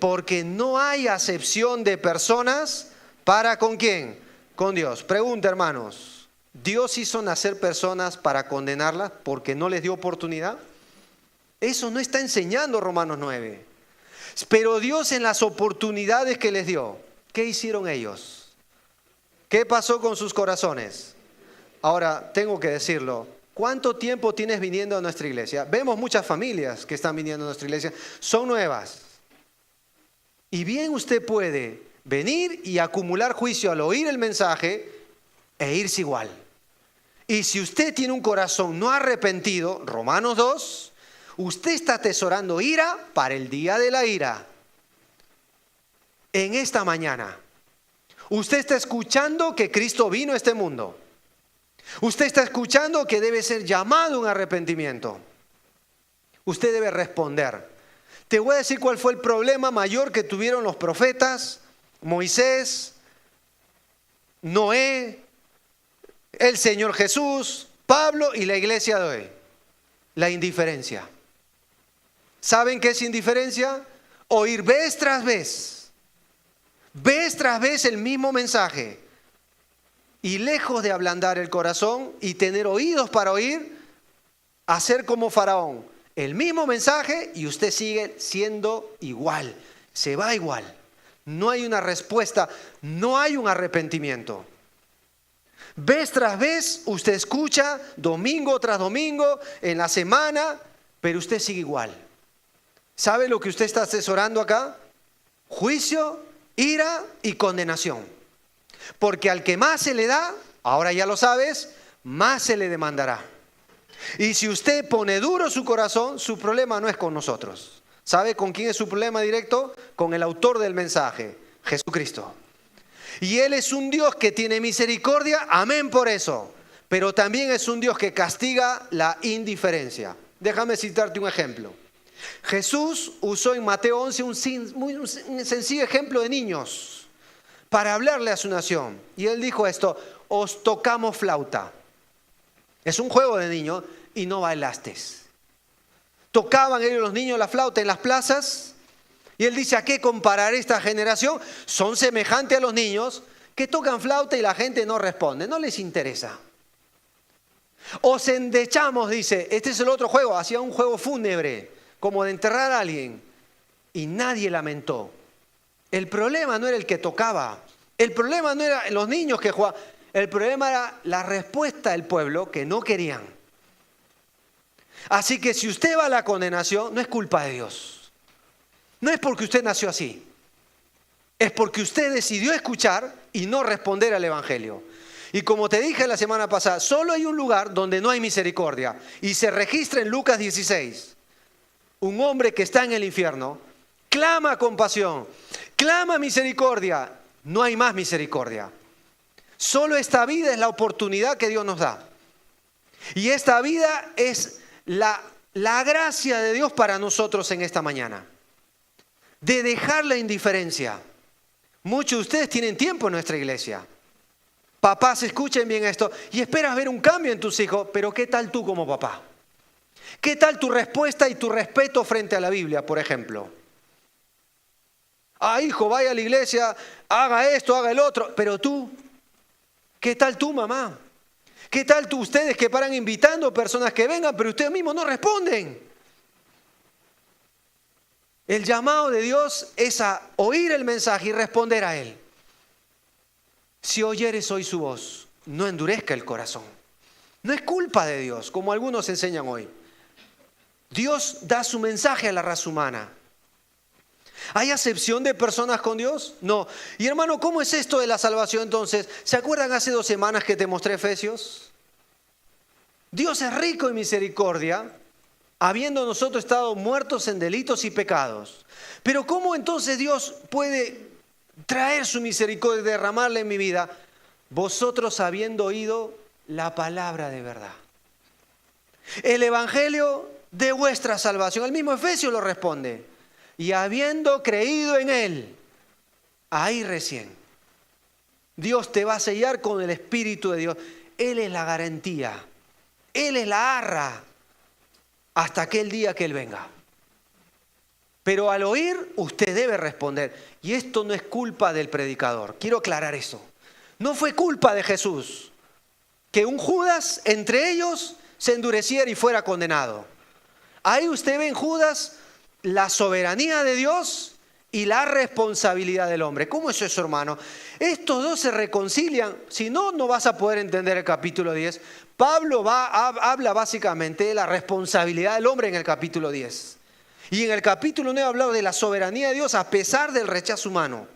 Porque no hay acepción de personas para ¿con quién? Con Dios. Pregunta, hermanos. ¿Dios hizo nacer personas para condenarlas porque no les dio oportunidad? Eso no está enseñando Romanos 9. Pero Dios en las oportunidades que les dio, ¿qué hicieron ellos? ¿Qué pasó con sus corazones? Ahora, tengo que decirlo. ¿Cuánto tiempo tienes viniendo a nuestra iglesia? Vemos muchas familias que están viniendo a nuestra iglesia. Son nuevas. Y bien usted puede venir y acumular juicio al oír el mensaje e irse igual. Y si usted tiene un corazón no arrepentido, Romanos 2, usted está atesorando ira para el día de la ira. En esta mañana, usted está escuchando que Cristo vino a este mundo. Usted está escuchando que debe ser llamado a un arrepentimiento. Usted debe responder. Te voy a decir cuál fue el problema mayor que tuvieron los profetas, Moisés, Noé, el Señor Jesús, Pablo y la iglesia de hoy. La indiferencia. ¿Saben qué es indiferencia? Oír vez tras vez el mismo mensaje. Y lejos de ablandar el corazón y tener oídos para oír, hacer como Faraón. El mismo mensaje y usted sigue siendo igual. Se va igual. No hay una respuesta, no hay un arrepentimiento. Vez tras vez usted escucha, domingo tras domingo, en la semana, pero usted sigue igual. ¿Sabe lo que usted está asesorando acá? Juicio, ira y condenación. Porque al que más se le da, ahora ya lo sabes, más se le demandará. Y si usted pone duro su corazón, su problema no es con nosotros. ¿Sabe con quién es su problema directo? Con el autor del mensaje, Jesucristo. Y Él es un Dios que tiene misericordia, amén por eso. Pero también es un Dios que castiga la indiferencia. Déjame citarte un ejemplo. Jesús usó en Mateo 11 un sencillo ejemplo de niños para hablarle a su nación. Y Él dijo esto: os tocamos flauta. Es un juego de niños y no bailastes. Tocaban ellos los niños la flauta en las plazas. Y Él dice: ¿a qué comparar esta generación? Son semejantes a los niños que tocan flauta y la gente no responde, no les interesa. Os endechamos, dice, este es el otro juego, hacía un juego fúnebre, como de enterrar a alguien. Y nadie lamentó. El problema no era el que tocaba, el problema no era los niños que jugaban, el problema era la respuesta del pueblo que no querían. Así que si usted va a la condenación, no es culpa de Dios. No es porque usted nació así. Es porque usted decidió escuchar y no responder al Evangelio. Y como te dije la semana pasada, solo hay un lugar donde no hay misericordia. Y se registra en Lucas 16. Un hombre que está en el infierno clama compasión, clama misericordia. No hay más misericordia. Solo esta vida es la oportunidad que Dios nos da. Y esta vida es la gracia de Dios para nosotros en esta mañana. De dejar la indiferencia. Muchos de ustedes tienen tiempo en nuestra iglesia. Papás, escuchen bien esto. Y esperas ver un cambio en tus hijos, pero ¿qué tal tú como papá? ¿Qué tal tu respuesta y tu respeto frente a la Biblia, por ejemplo? Hijo, vaya a la iglesia, haga esto, haga el otro. Pero tú, ¿qué tal tú, mamá? ¿Qué tal tú, ustedes que paran invitando personas que vengan, pero ustedes mismos no responden? El llamado de Dios es a oír el mensaje y responder a él. Si oyeres hoy su voz, no endurezca el corazón. No es culpa de Dios, como algunos enseñan hoy. Dios da su mensaje a la raza humana. ¿Hay acepción de personas con Dios? No. Y hermano, ¿cómo es esto de la salvación entonces? ¿Se acuerdan hace 2 semanas que te mostré Efesios? Dios es rico en misericordia, habiendo nosotros estado muertos en delitos y pecados. Pero ¿cómo entonces Dios puede traer su misericordia y derramarla en mi vida? Vosotros habiendo oído la palabra de verdad. El evangelio de vuestra salvación. El mismo Efesios lo responde. Y habiendo creído en él, ahí recién, Dios te va a sellar con el Espíritu de Dios. Él es la garantía. Él es la arra hasta aquel día que Él venga. Pero al oír, usted debe responder. Y esto no es culpa del predicador. Quiero aclarar eso. No fue culpa de Jesús que un Judas entre ellos se endureciera y fuera condenado. Ahí usted ve en Judas la soberanía de Dios y la responsabilidad del hombre. ¿Cómo es eso, hermano? Estos dos se reconcilian. Si no, no vas a poder entender el capítulo 10. Pablo habla básicamente de la responsabilidad del hombre en el capítulo 10. Y en el capítulo 9 habló de la soberanía de Dios a pesar del rechazo humano.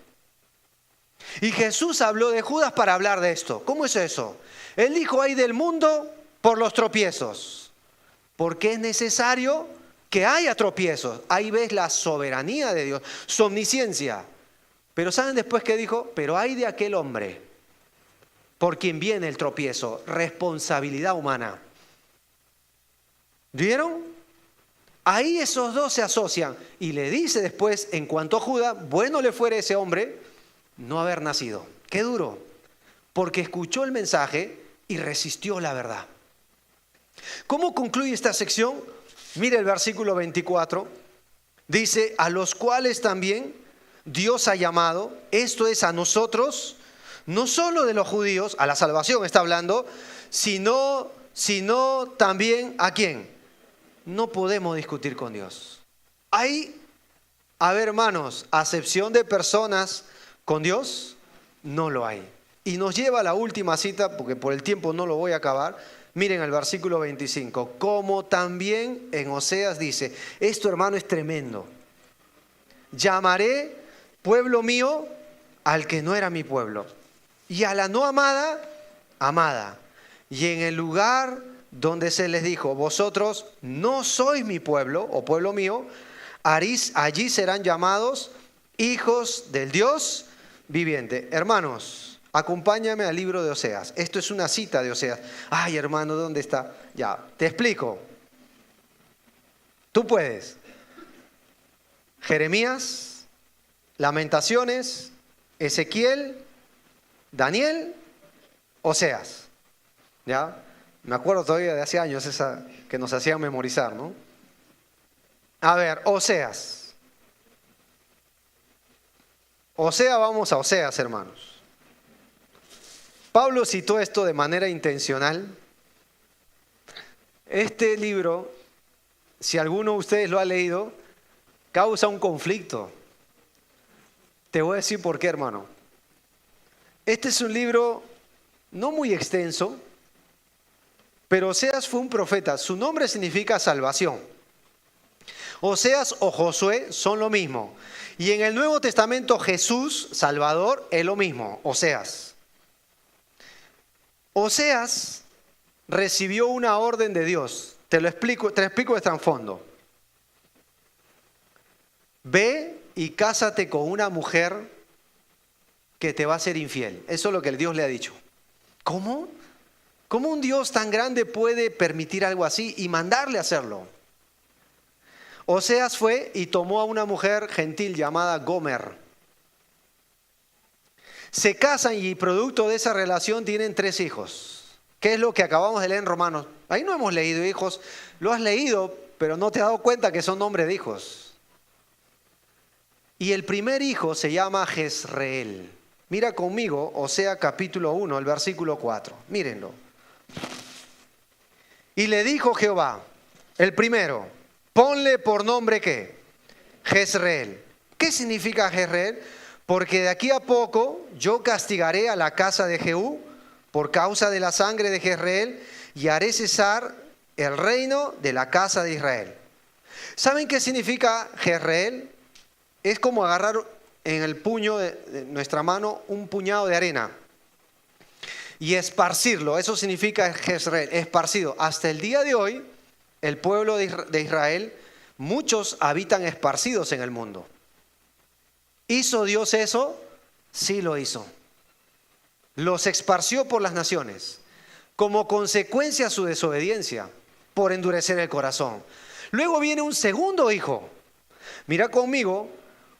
Y Jesús habló de Judas para hablar de esto. ¿Cómo es eso? Él dijo: hay del mundo por los tropiezos. Porque es necesario que haya tropiezos. Ahí ves la soberanía de Dios, su omnisciencia. Pero ¿saben después qué dijo? Pero hay de aquel hombre por quien viene el tropiezo. Responsabilidad humana. ¿Vieron? Ahí esos dos se asocian. Y le dice después, en cuanto a Judas, bueno le fuera ese hombre no haber nacido. Qué duro. Porque escuchó el mensaje y resistió la verdad. ¿Cómo concluye esta sección? Mire el versículo 24. Dice: a los cuales también Dios ha llamado, esto es a nosotros, no solo de los judíos, a la salvación está hablando, sino también ¿a quién? No podemos discutir con Dios. Hay, a ver hermanos, acepción de personas con Dios, no lo hay. Y nos lleva a la última cita, porque por el tiempo no lo voy a acabar. Miren el versículo 25, como también en Oseas dice, esto hermano es tremendo. Llamaré pueblo mío al que no era mi pueblo, y a la no amada, amada. Y en el lugar donde se les dijo, vosotros no sois mi pueblo o pueblo mío, allí serán llamados hijos del Dios viviente. Hermanos, acompáñame al libro de Oseas. Esto es una cita de Oseas. Ay, hermano, ¿dónde está? Ya, te explico. Tú puedes. Jeremías, Lamentaciones, Ezequiel, Daniel, Oseas. ¿Ya? Me acuerdo todavía de hace años esa que nos hacían memorizar, ¿no? A ver, Oseas. Vamos a Oseas, hermanos. Pablo citó esto de manera intencional. Este libro, si alguno de ustedes lo ha leído, causa un conflicto. Te voy a decir por qué, hermano. Este es un libro no muy extenso, pero Oseas fue un profeta. Su nombre significa salvación. Oseas o Josué son lo mismo. Y en el Nuevo Testamento Jesús, Salvador, es lo mismo, Oseas. Oseas recibió una orden de Dios. Te explico el trasfondo. Ve y cásate con una mujer que te va a ser infiel. Eso es lo que el Dios le ha dicho. ¿Cómo? ¿Cómo un Dios tan grande puede permitir algo así y mandarle a hacerlo? Oseas fue y tomó a una mujer gentil llamada Gomer. Se casan y producto de esa relación tienen 3 hijos. ¿Qué es lo que acabamos de leer en Romanos? Ahí no hemos leído hijos. Lo has leído, pero no te has dado cuenta que son nombres de hijos. Y el primer hijo se llama Jezreel. Mira conmigo, Osea capítulo 1, el versículo 4. Mírenlo. Y le dijo Jehová, el primero, ponle por nombre ¿qué? Jezreel. ¿Qué significa Jezreel? Porque de aquí a poco yo castigaré a la casa de Jehú por causa de la sangre de Jezreel y haré cesar el reino de la casa de Israel. ¿Saben qué significa Jezreel? Es como agarrar en el puño de nuestra mano un puñado de arena y esparcirlo. Eso significa Jezreel, esparcido. Hasta el día de hoy, el pueblo de Israel, muchos habitan esparcidos en el mundo. ¿Hizo Dios eso? Sí lo hizo. Los esparció por las naciones, como consecuencia de su desobediencia, por endurecer el corazón. Luego viene un segundo hijo. Mira conmigo,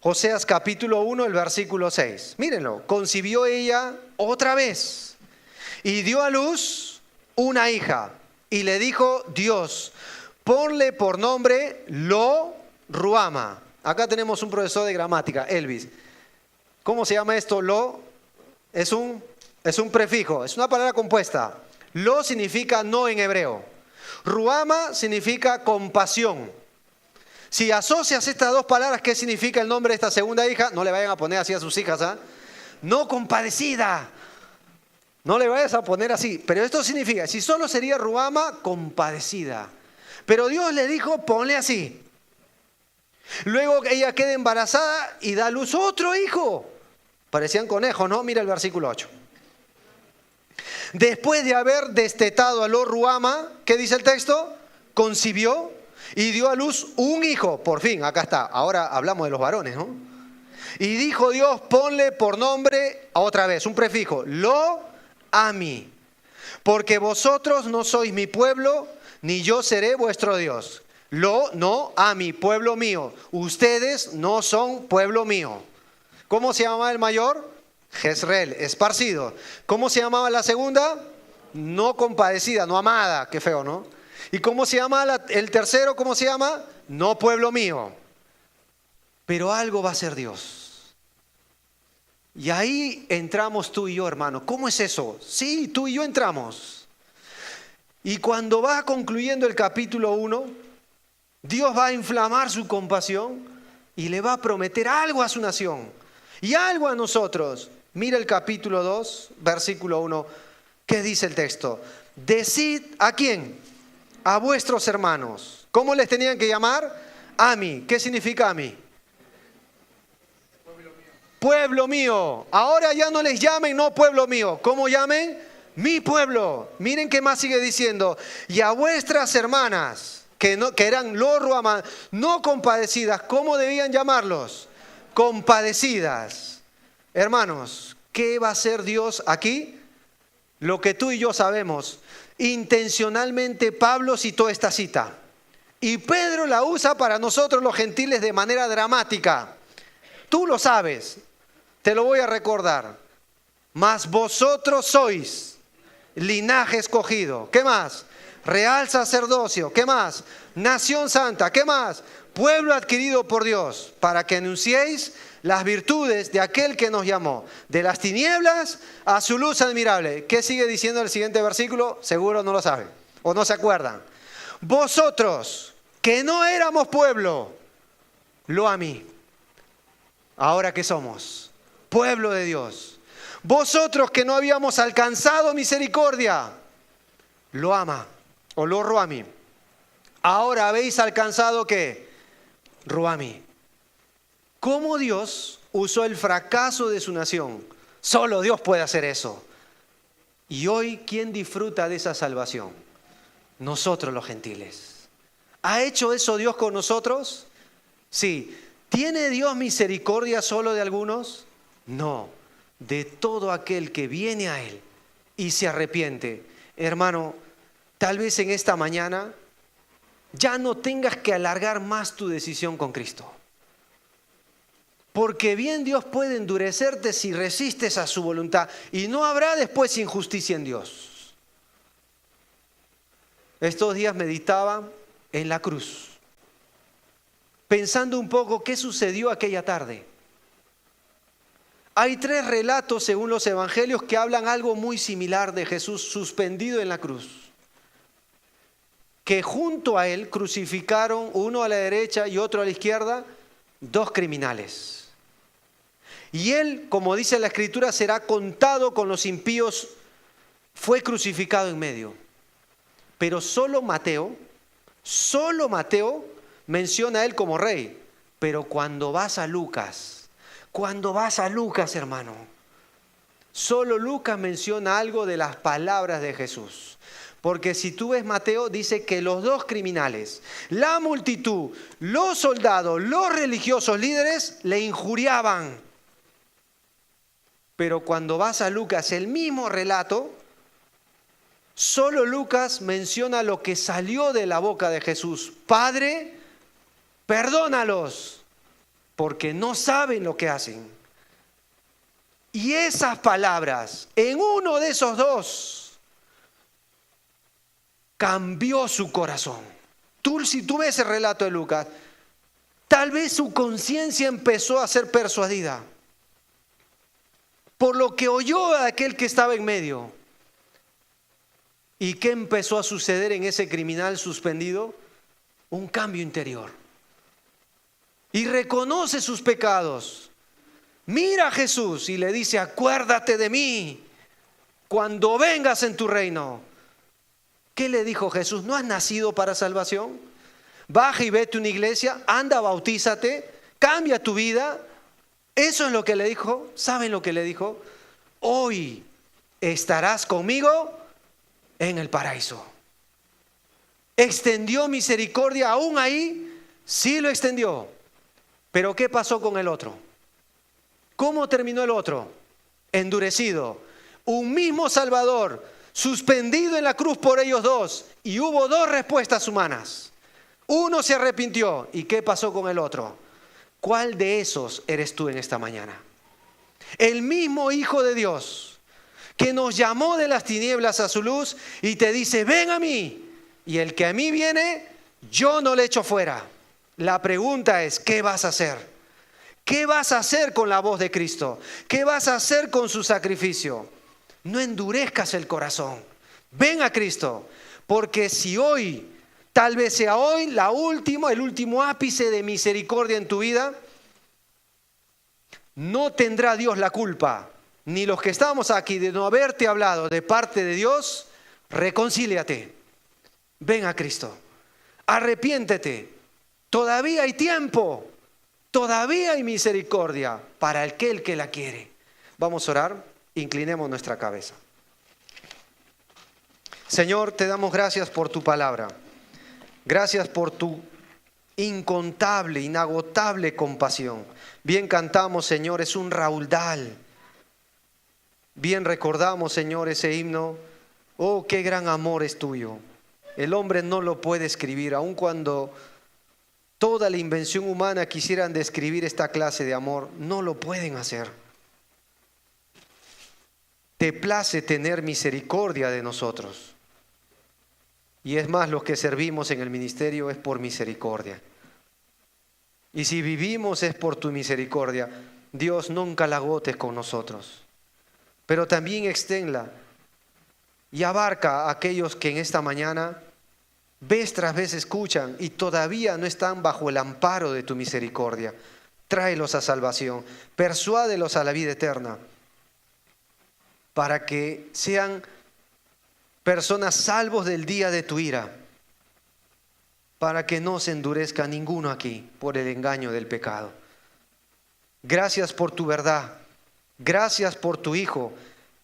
Oseas capítulo 1, el versículo 6. Mírenlo, concibió ella otra vez y dio a luz una hija. Y le dijo Dios, ponle por nombre Lo Ruama. Acá tenemos un profesor de gramática, Elvis. ¿Cómo se llama esto? Lo es un prefijo, es una palabra compuesta. Lo significa no en hebreo. Ruama significa compasión. Si asocias estas 2 palabras, ¿qué significa el nombre de esta segunda hija? No le vayan a poner así a sus hijas, ¿ah? No compadecida. No le vayas a poner así. Pero esto significa, si solo sería Ruama, compadecida. Pero Dios le dijo, ponle así. Luego ella queda embarazada y da a luz otro hijo. Parecían conejos, ¿no? Mira el versículo 8. Después de haber destetado a Lo Ruama, ¿qué dice el texto? Concibió y dio a luz un hijo. Por fin, acá está. Ahora hablamos de los varones, ¿no? Y dijo Dios, ponle por nombre, otra vez, un prefijo, Lo Ami. Porque vosotros no sois mi pueblo, ni yo seré vuestro Dios. Lo no Ami, pueblo mío. Ustedes no son pueblo mío. ¿Cómo se llamaba el mayor? Jezreel, esparcido. ¿Cómo se llamaba la segunda? No compadecida, no amada. Qué feo, ¿no? ¿Y cómo se llama el tercero? ¿Cómo se llama? No pueblo mío. Pero algo va a ser Dios. Y ahí entramos tú y yo, hermano. ¿Cómo es eso? Sí, tú y yo entramos. Y cuando va concluyendo el capítulo 1, Dios va a inflamar su compasión y le va a prometer algo a su nación y algo a nosotros. Mira el capítulo 2, versículo 1. ¿Qué dice el texto? Decid ¿a quién? A vuestros hermanos. ¿Cómo les tenían que llamar? Ami. ¿Qué significa Ami? Pueblo mío. Ahora ya no les llamen no pueblo mío. ¿Cómo llamen? Mi pueblo. Miren qué más sigue diciendo. Y a vuestras hermanas, que eran Lo Ruama, no compadecidas. ¿Cómo debían llamarlos? Compadecidas. Hermanos, ¿qué va a hacer Dios aquí? Lo que tú y yo sabemos. Intencionalmente Pablo citó esta cita. Y Pedro la usa para nosotros los gentiles de manera dramática. Tú lo sabes. Te lo voy a recordar. Mas vosotros sois linaje escogido. ¿Qué más? Real sacerdocio. ¿Qué más? Nación santa. ¿Qué más? Pueblo adquirido por Dios, para que anunciéis las virtudes de aquel que nos llamó, de las tinieblas a su luz admirable. ¿Qué sigue diciendo el siguiente versículo? Seguro no lo saben o no se acuerdan. Vosotros, que no éramos pueblo, Lo Ami. Ahora que somos pueblo de Dios. Vosotros que no habíamos alcanzado misericordia, Lo Ama. o lo Ruami. Ahora habéis alcanzado ¿qué? Ruami. ¿Cómo Dios usó el fracaso de su nación? Solo Dios puede hacer eso. Y hoy, ¿quién disfruta de esa salvación? Nosotros los gentiles. ¿Ha hecho eso Dios con nosotros? Sí. ¿Tiene Dios misericordia solo de algunos? No. De todo aquel que viene a Él y se arrepiente. Hermano, tal vez en esta mañana ya no tengas que alargar más tu decisión con Cristo. Porque bien Dios puede endurecerte si resistes a su voluntad. Y no habrá después injusticia en Dios. Estos días meditaba en la cruz, pensando un poco qué sucedió aquella tarde. Hay 3 relatos según los evangelios que hablan algo muy similar de Jesús suspendido en la cruz. Que junto a Él crucificaron, uno a la derecha y otro a la izquierda, 2 criminales. Y Él, como dice la Escritura, será contado con los impíos, fue crucificado en medio. Pero solo Mateo menciona a Él como rey. Pero cuando vas a Lucas, hermano, solo Lucas menciona algo de las palabras de Jesús. Porque si tú ves Mateo, dice que los 2 criminales, la multitud, los soldados, los religiosos líderes, le injuriaban. Pero cuando vas a Lucas, el mismo relato, solo Lucas menciona lo que salió de la boca de Jesús. Padre, perdónalos, porque no saben lo que hacen. Y esas palabras, en uno de esos 2, cambió su corazón. Si tú ves el relato de Lucas, tal vez su conciencia empezó a ser persuadida por lo que oyó a aquel que estaba en medio. ¿Y qué empezó a suceder en ese criminal suspendido? Un cambio interior. Y reconoce sus pecados. Mira a Jesús y le dice: acuérdate de mí cuando vengas en tu reino. ¿Qué le dijo Jesús? ¿No has nacido para salvación? Baja y vete a una iglesia, anda, bautízate, cambia tu vida. Eso es lo que le dijo. ¿Saben lo que le dijo? Hoy estarás conmigo en el paraíso. ¿Extendió misericordia aún ahí? Sí lo extendió. Pero ¿qué pasó con el otro? ¿Cómo terminó el otro? Endurecido. Un mismo Salvador suspendido en la cruz por ellos 2, y hubo 2 respuestas humanas. Uno se arrepintió. ¿Y qué pasó con el otro? ¿Cuál de esos eres tú en esta mañana? El mismo Hijo de Dios que nos llamó de las tinieblas a su luz y te dice: ven a mí, y el que a mí viene, yo no le echo fuera. La pregunta es: ¿qué vas a hacer? ¿Qué vas a hacer con la voz de Cristo? ¿Qué vas a hacer con su sacrificio? No endurezcas el corazón. Ven a Cristo, porque si hoy, tal vez sea hoy el último ápice de misericordia en tu vida, no tendrá Dios la culpa, ni los que estamos aquí, de no haberte hablado de parte de Dios. Reconcíliate. Ven a Cristo. Arrepiéntete. Todavía hay tiempo. Todavía hay misericordia para aquel que la quiere. Vamos a orar. Inclinemos nuestra cabeza. Señor, te damos gracias por tu palabra. Gracias por tu incontable, inagotable compasión. Bien cantamos, Señor, es un raudal. Bien recordamos, Señor, ese himno. Oh, qué gran amor es tuyo. El hombre no lo puede escribir, aun cuando toda la invención humana quisieran describir esta clase de amor, no lo pueden hacer. Te place tener misericordia de nosotros. Y es más, los que servimos en el ministerio es por misericordia. Y si vivimos es por tu misericordia. Dios, nunca la agotes con nosotros. Pero también exténla y abarca a aquellos que en esta mañana vez tras vez escuchan y todavía no están bajo el amparo de tu misericordia. Tráelos a salvación, persuádelos a la vida eterna, para que sean personas salvos del día de tu ira, para que no se endurezca ninguno aquí por el engaño del pecado. Gracias por tu verdad, gracias por tu Hijo.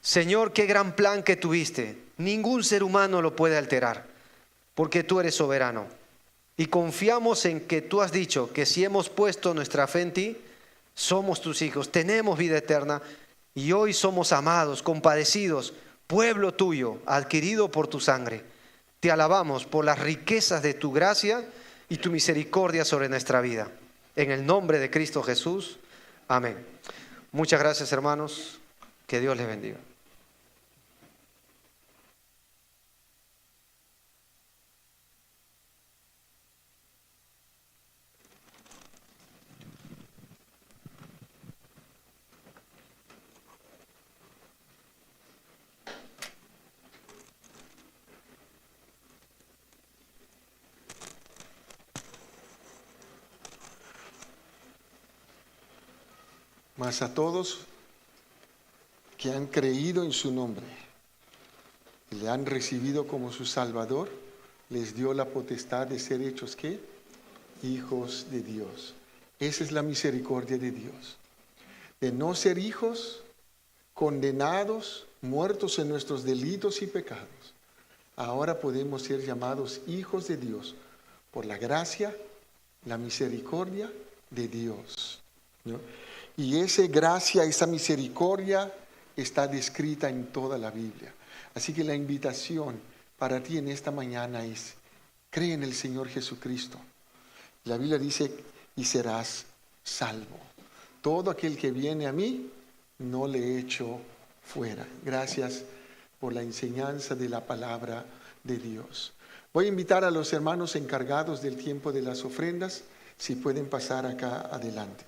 Señor, qué gran plan que tuviste. Ningún ser humano lo puede alterar, porque tú eres soberano. Y confiamos en que tú has dicho que si hemos puesto nuestra fe en ti, somos tus hijos, tenemos vida eterna y hoy somos amados, compadecidos, pueblo tuyo, adquirido por tu sangre. Te alabamos por las riquezas de tu gracia y tu misericordia sobre nuestra vida. En el nombre de Cristo Jesús, amén. Muchas gracias, hermanos. Que Dios les bendiga. Mas a todos que han creído en su nombre y le han recibido como su Salvador, les dio la potestad de ser hechos, ¿qué? Hijos de Dios. Esa es la misericordia de Dios. De no ser hijos, condenados, muertos en nuestros delitos y pecados, ahora podemos ser llamados hijos de Dios por la gracia, la misericordia de Dios, ¿no? Y esa gracia, esa misericordia está descrita en toda la Biblia. Así que la invitación para ti en esta mañana es: cree en el Señor Jesucristo. La Biblia dice: y serás salvo. Todo aquel que viene a mí, no le echo fuera. Gracias por la enseñanza de la palabra de Dios. Voy a invitar a los hermanos encargados del tiempo de las ofrendas, si pueden pasar acá adelante.